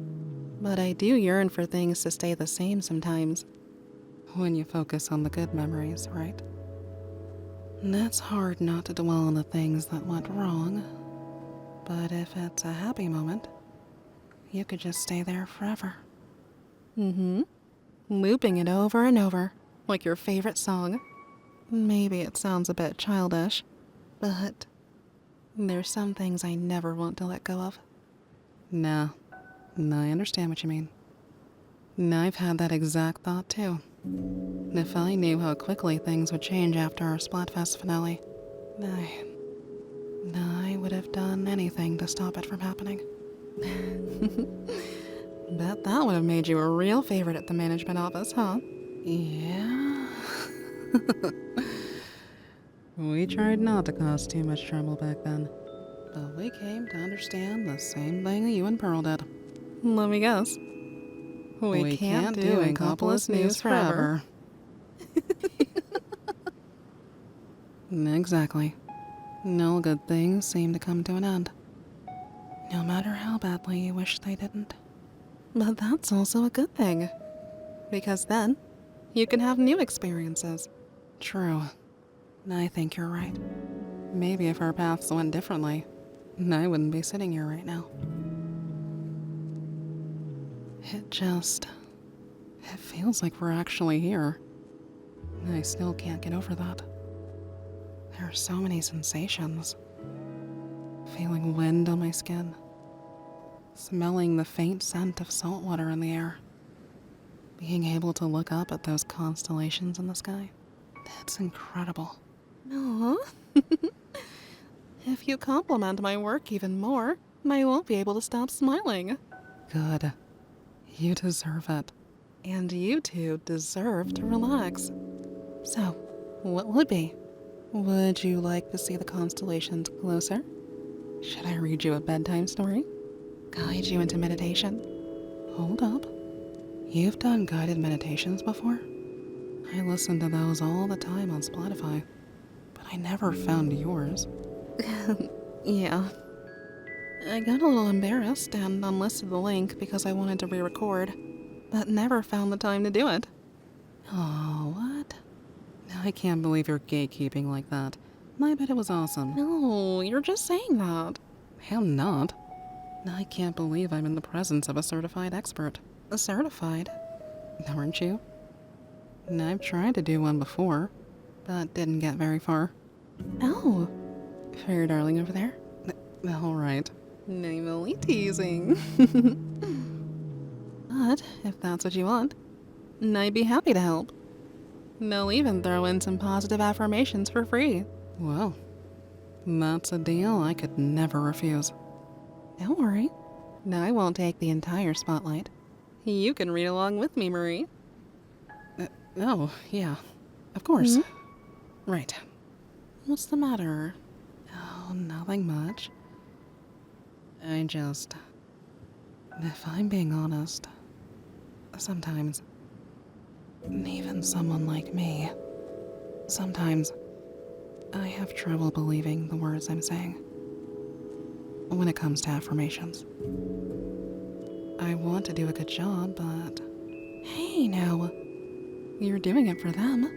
but I do yearn for things to stay the same sometimes. When you focus on the good memories, right? It's hard not to dwell on the things that went wrong, but if it's a happy moment, you could just stay there forever. Looping it over and over, like your favorite song. Maybe it sounds a bit childish, but there's some things I never want to let go of. Nah, I understand what you mean. I've had that exact thought too. If I knew how quickly things would change after our Splatfest finale, I would have done anything to stop it from happening. Bet that would have made you a real favorite at the management office, huh? Yeah. We tried not to cause too much trouble back then. but we came to understand the same thing you and Pearl did. Let me guess. We can't do Inkopolis news forever. Exactly. No good things seem to come to an end. No matter how badly you wish they didn't. But that's also a good thing. Because then, you can have new experiences. True. I think you're right. Maybe if our paths went differently, I wouldn't be sitting here right now. It feels like we're actually here. I still can't get over that. There are so many sensations. Feeling wind on my skin. Smelling the faint scent of salt water in the air. Being able to look up at those constellations in the sky. It's incredible. Aww. If you compliment my work even more, I won't be able to stop smiling. Good. You deserve it. And you two deserve to relax. So, what will it be? Would you like to see the constellations closer? Should I read you a bedtime story? Guide you into meditation? Hold up. You've done guided meditations before? I listen to those all the time on Spotify, but I never found yours. Yeah. I got a little embarrassed and unlisted the link because I wanted to re-record, but never found the time to do it. Oh, what? I can't believe you're gatekeeping like that. I bet it was awesome. No, you're just saying that. I'm not. I can't believe I'm in the presence of a certified expert. Certified? Aren't you? I've tried to do one before, but didn't get very far. Oh, for your darling over there? All right. I'm only teasing. But if that's what you want, I'd be happy to help. They'll even throw in some positive affirmations for free. Well, that's a deal I could never refuse. Don't worry. I won't take the entire spotlight. You can read along with me, Marie. Oh, yeah. Of course. Mm-hmm. Right. What's the matter? Oh, nothing much. If I'm being honest, sometimes, even someone like me, sometimes I have trouble believing the words I'm saying. When it comes to affirmations. I want to do a good job, but hey now, you're doing it for them.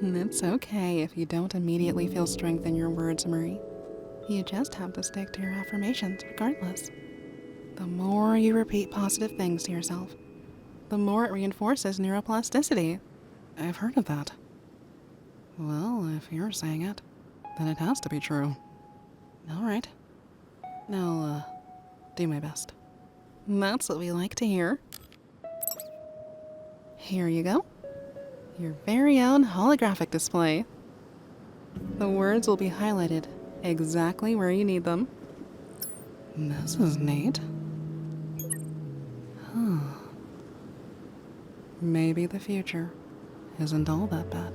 It's okay if you don't immediately feel strength in your words, Marie. You just have to stick to your affirmations regardless. The more you repeat positive things to yourself, the more it reinforces neuroplasticity. I've heard of that. Well, if you're saying it, then it has to be true. All right. I'll do my best. That's what we like to hear. Here you go. Your very own holographic display. The words will be highlighted exactly where you need them. This is neat. Huh. Maybe the future isn't all that bad.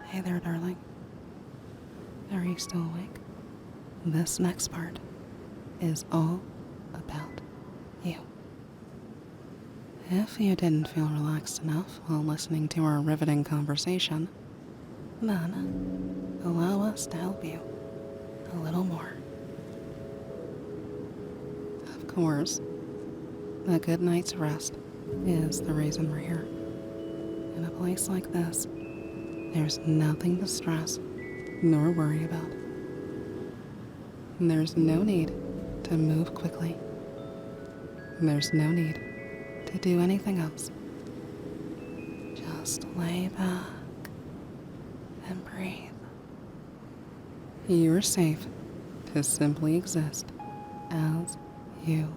Hey there, darling. Are you still awake? This next part is all about you. If you didn't feel relaxed enough while listening to our riveting conversation, then allow us to help you a little more. Of course, a good night's rest is the reason we're here. In a place like this, there's nothing to stress nor worry about. There's no need to move quickly. There's no need to do anything else. Just lay back and breathe. You're safe to simply exist as you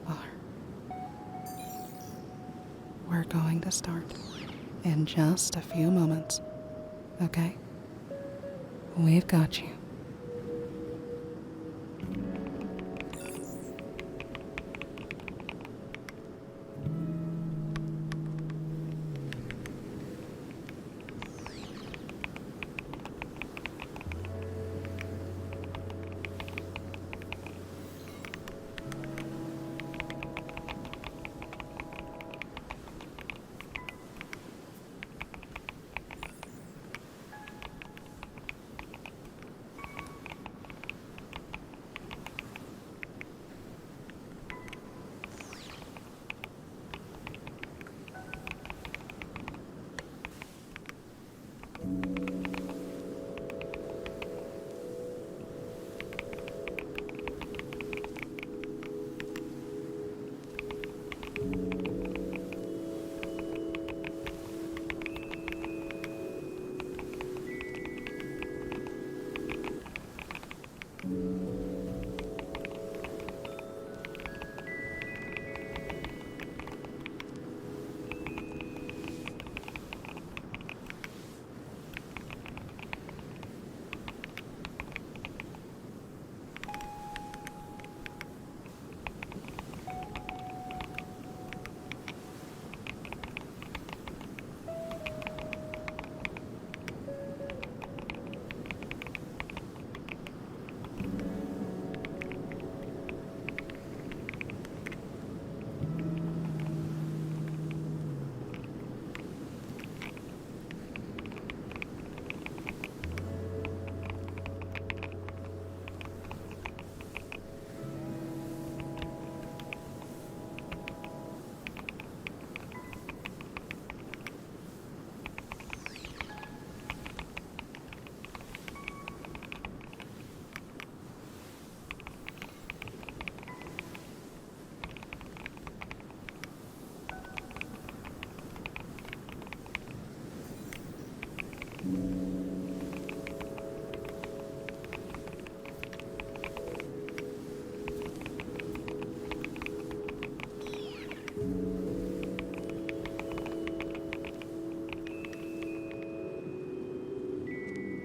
are. We're going to start in just a few moments, okay? We've got you.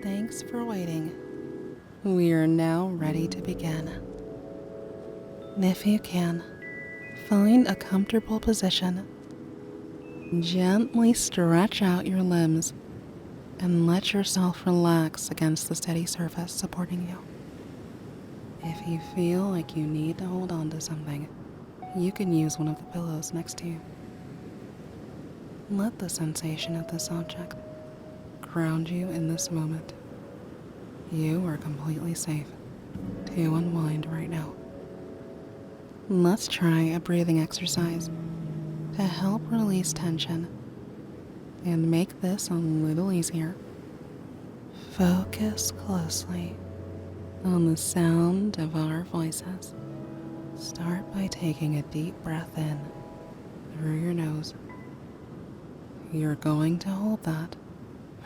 Thanks for waiting. We are now ready to begin. If you can, find a comfortable position. Gently stretch out your limbs and let yourself relax against the steady surface supporting you. If you feel like you need to hold on to something, you can use one of the pillows next to you. Let the sensation of this object ground you in this moment. You are completely safe to unwind right now. Let's try a breathing exercise to help release tension and make this a little easier. Focus closely on the sound of our voices. Start by taking a deep breath in through your nose. You're going to hold that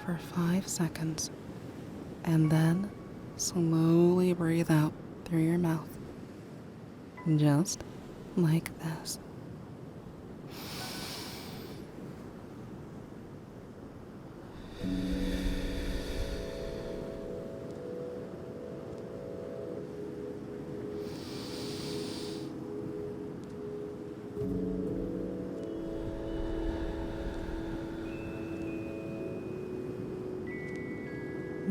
for 5 seconds and then slowly breathe out through your mouth. Just like this.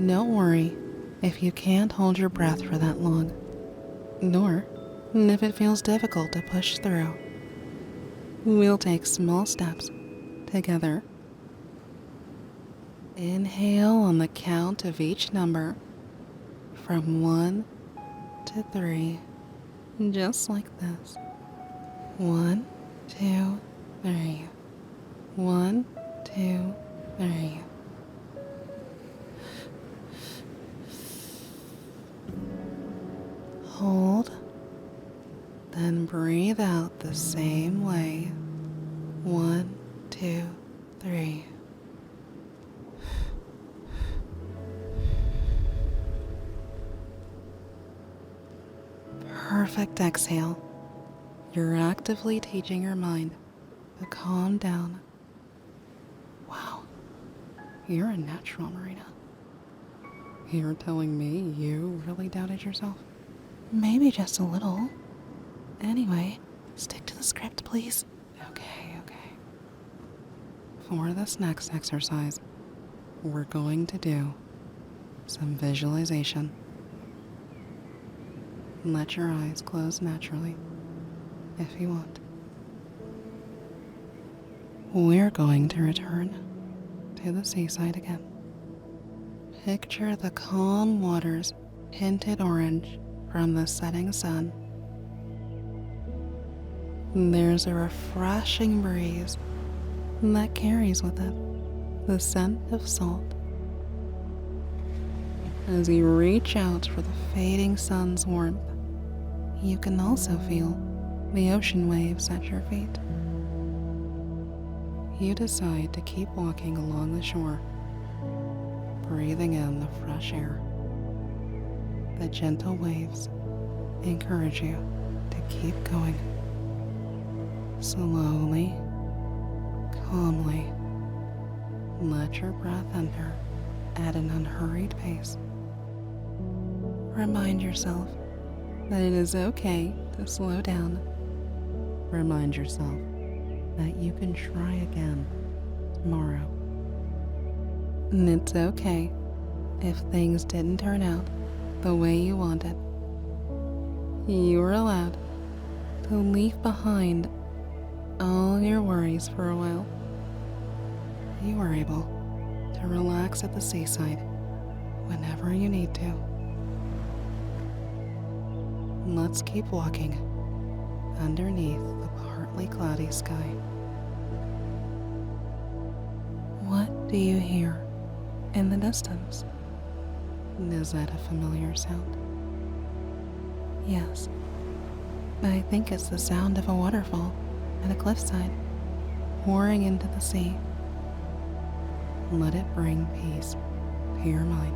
Don't worry if you can't hold your breath for that long, nor if it feels difficult to push through. We'll take small steps together. Inhale on the count of each number from 1 to 3, just like this. 1, 2, 3. 1, 2, 3. Hold, then breathe out the same way. 1, 2, 3. Perfect exhale. You're actively teaching your mind to calm down. Wow, you're a natural, Marina. You're telling me you really doubted yourself? Maybe just a little. Anyway, stick to the script, please. Okay. For this next exercise, we're going to do some visualization. Let your eyes close naturally, if you want. We're going to return to the seaside again. Picture the calm waters tinted orange from the setting sun. There's a refreshing breeze that carries with it the scent of salt. As you reach out for the fading sun's warmth, you can also feel the ocean waves at your feet. You decide to keep walking along the shore, breathing in the fresh air. The gentle waves encourage you to keep going. Slowly, calmly, let your breath enter at an unhurried pace. Remind yourself that it is okay to slow down. Remind yourself that you can try again tomorrow. And it's okay if things didn't turn out the way you wanted. You are allowed to leave behind all your worries for a while. You are able to relax at the seaside whenever you need to. Let's keep walking underneath the partly cloudy sky. What do you hear in the distance? Is that a familiar sound? Yes, I think it's the sound of a waterfall at a cliffside pouring into the sea. Let it bring peace to your mind.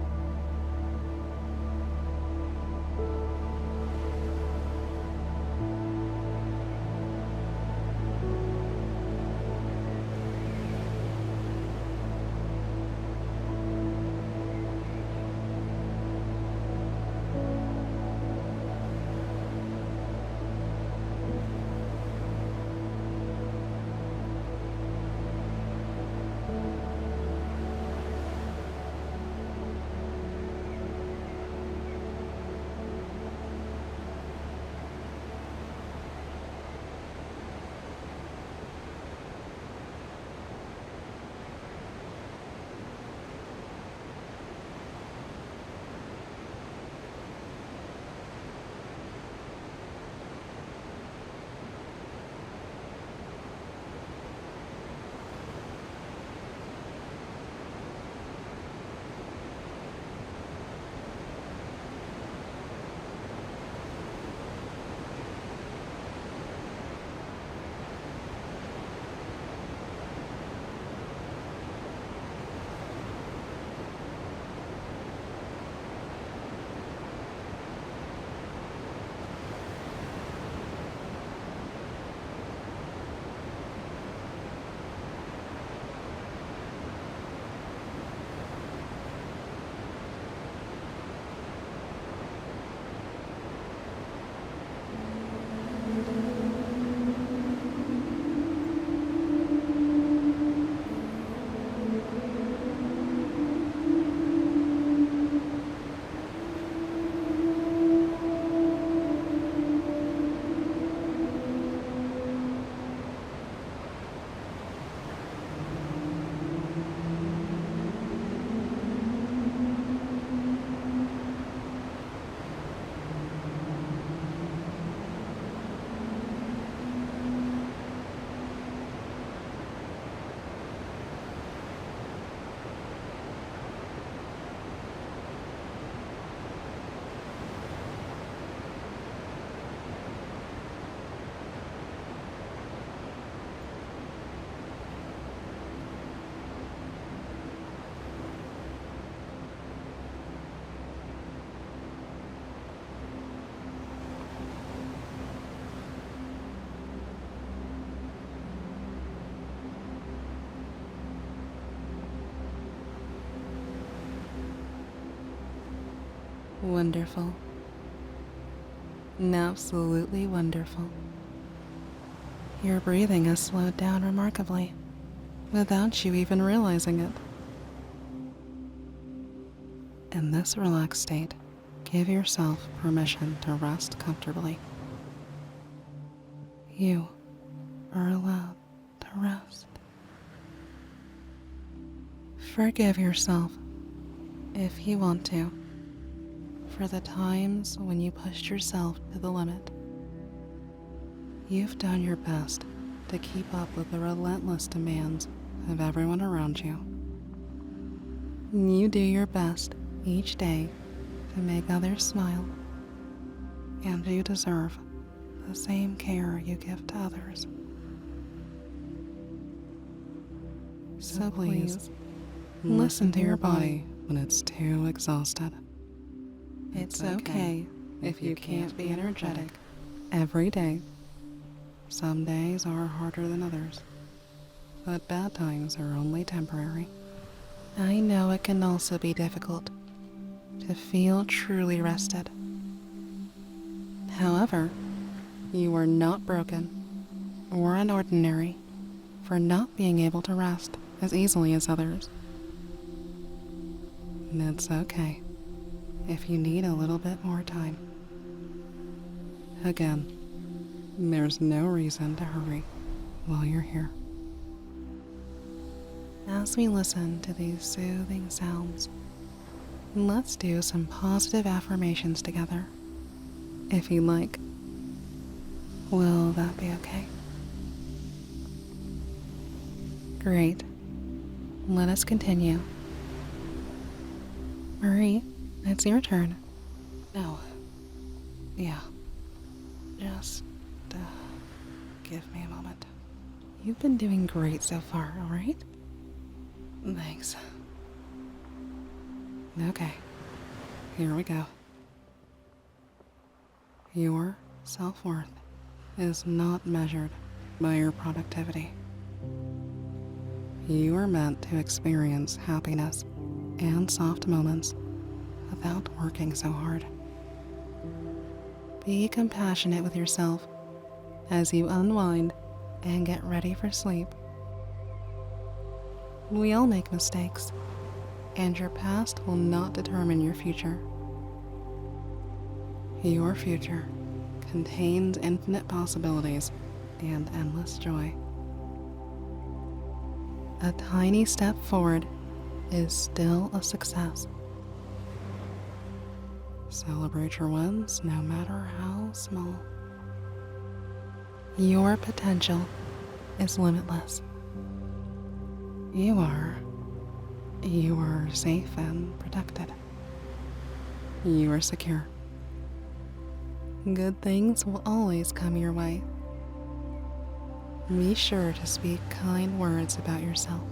Wonderful. Absolutely wonderful. Your breathing has slowed down remarkably, without you even realizing it. In this relaxed state, give yourself permission to rest comfortably. You are allowed to rest. Forgive yourself, if you want to, for the times when you pushed yourself to the limit. You've done your best to keep up with the relentless demands of everyone around you. You do your best each day to make others smile, and you deserve the same care you give to others. So please, listen to your body when it's too exhausted. It's okay if you can't be energetic every day. Some days are harder than others, but bad times are only temporary. I know it can also be difficult to feel truly rested. However, you are not broken or unordinary for not being able to rest as easily as others. It's okay if you need a little bit more time. Again, there's no reason to hurry while you're here. As we listen to these soothing sounds, let's do some positive affirmations together, if you like. Will that be okay? Great. Let us continue. Marie, it's your turn. No. Yeah. Just, give me a moment. You've been doing great so far, alright? Thanks. Okay. Here we go. Your self-worth is not measured by your productivity. You are meant to experience happiness and soft moments without working so hard. Be compassionate with yourself as you unwind and get ready for sleep. We all make mistakes, and your past will not determine your future. Your future contains infinite possibilities and endless joy. A tiny step forward is still a success. Celebrate your wins no matter how small. Your potential is limitless. You are safe and protected. You are secure. Good things will always come your way. Be sure to speak kind words about yourself.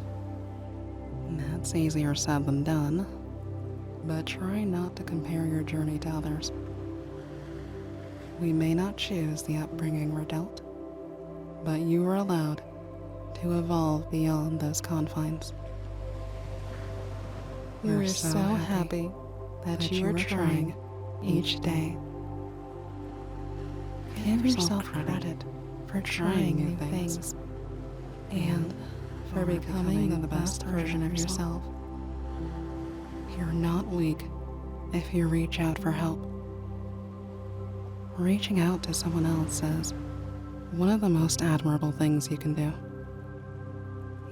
That's easier said than done, but try not to compare your journey to others. We may not choose the upbringing we're dealt, but you are allowed to evolve beyond those confines. We're so happy that you are trying each day. Give yourself credit for trying new things and for becoming the best version of yourself. You're not weak if you reach out for help. Reaching out to someone else is one of the most admirable things you can do.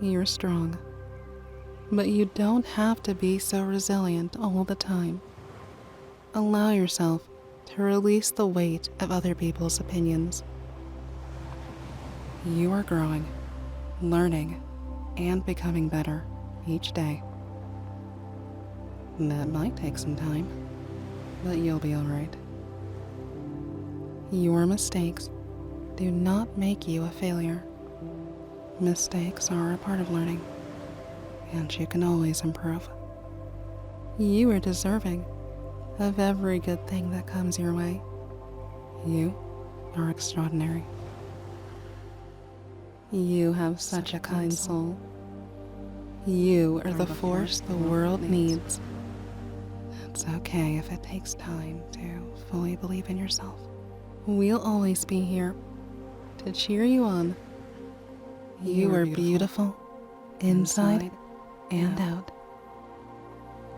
You're strong, but you don't have to be so resilient all the time. Allow yourself to release the weight of other people's opinions. You are growing, learning, and becoming better each day. That might take some time, but you'll be alright. Your mistakes do not make you a failure. Mistakes are a part of learning, and you can always improve. You are deserving of every good thing that comes your way. You are extraordinary. You have such a kind soul. You are the force the world needs. It's okay if it takes time to fully believe in yourself. We'll always be here to cheer you on. You are beautiful, inside and out.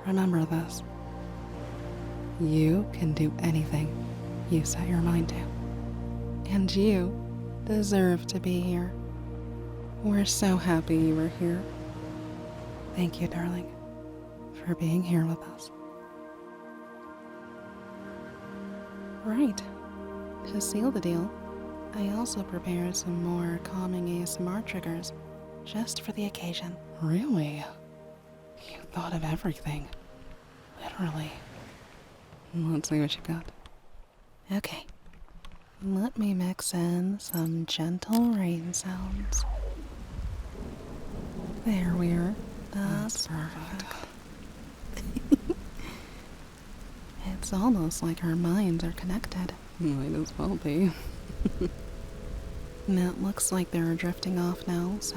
Remember this. You can do anything you set your mind to. And you deserve to be here. We're so happy you were here. Thank you, darling, for being here with us. Right. To seal the deal, I also prepared some more calming ASMR triggers just for the occasion. Really? You thought of everything. Literally. Let's see what you got. Okay. Let me mix in some gentle rain sounds. There we are. That's perfect. It's almost like our minds are connected. Might as well be. And it looks like they're drifting off now, so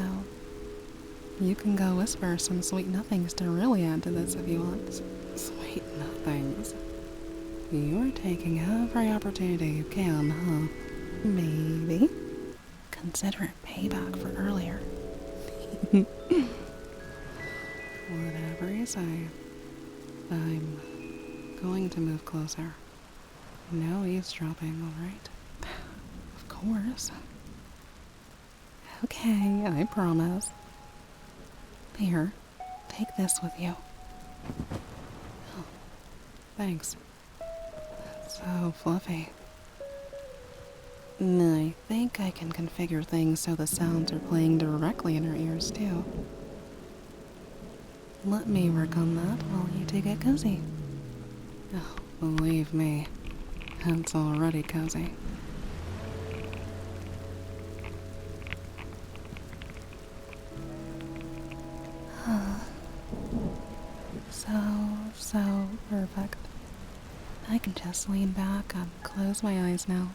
you can go whisper some sweet nothings to really add to this if you want. Sweet nothings. You are taking every opportunity you can, huh? Maybe consider it payback for earlier. Whatever you say. I'm going to move closer. No eavesdropping, alright? Of course. Okay, I promise. Here, take this with you. Oh, thanks. It's so fluffy. I think I can configure things so the sounds are playing directly in her ears, too. Let me work on that while you two get cozy. Oh, believe me, it's already cozy. So perfect. I can just lean back and close my eyes now.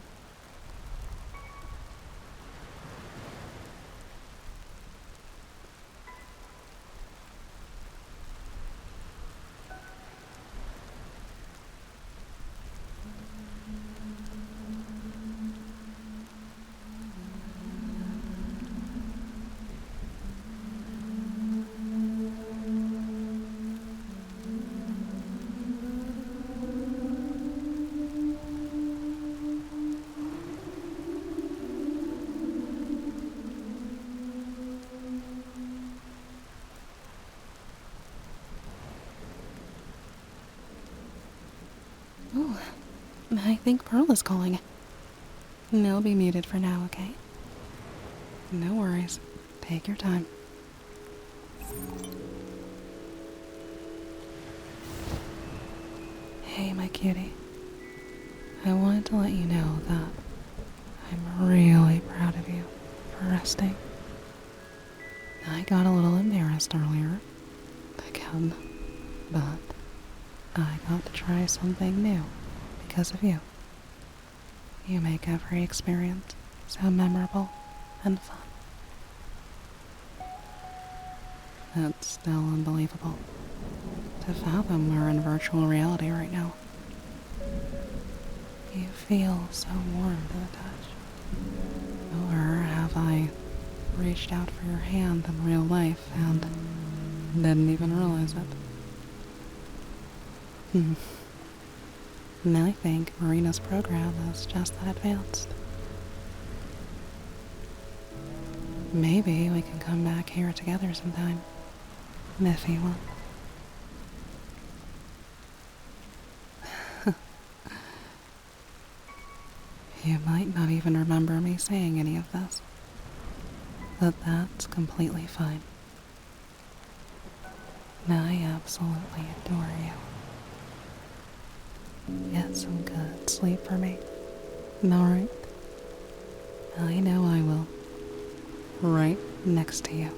Ooh, I think Pearl is calling. I'll be muted for now, okay? No worries. Take your time. Hey, my cutie. I wanted to let you know that I'm really proud of you for resting. I got a little embarrassed earlier, again, but I got to try something new because of you. You make every experience so memorable and fun. It's still unbelievable to fathom we're in virtual reality right now. You feel so warm to the touch. Or have I reached out for your hand in real life and didn't even realize it? And I think Marina's program is just that advanced. Maybe we can come back here together sometime, if you want. You might not even remember me saying any of this, but that's completely fine. I absolutely adore you. Get some good sleep for me. Alright? I know I will. Right next to you.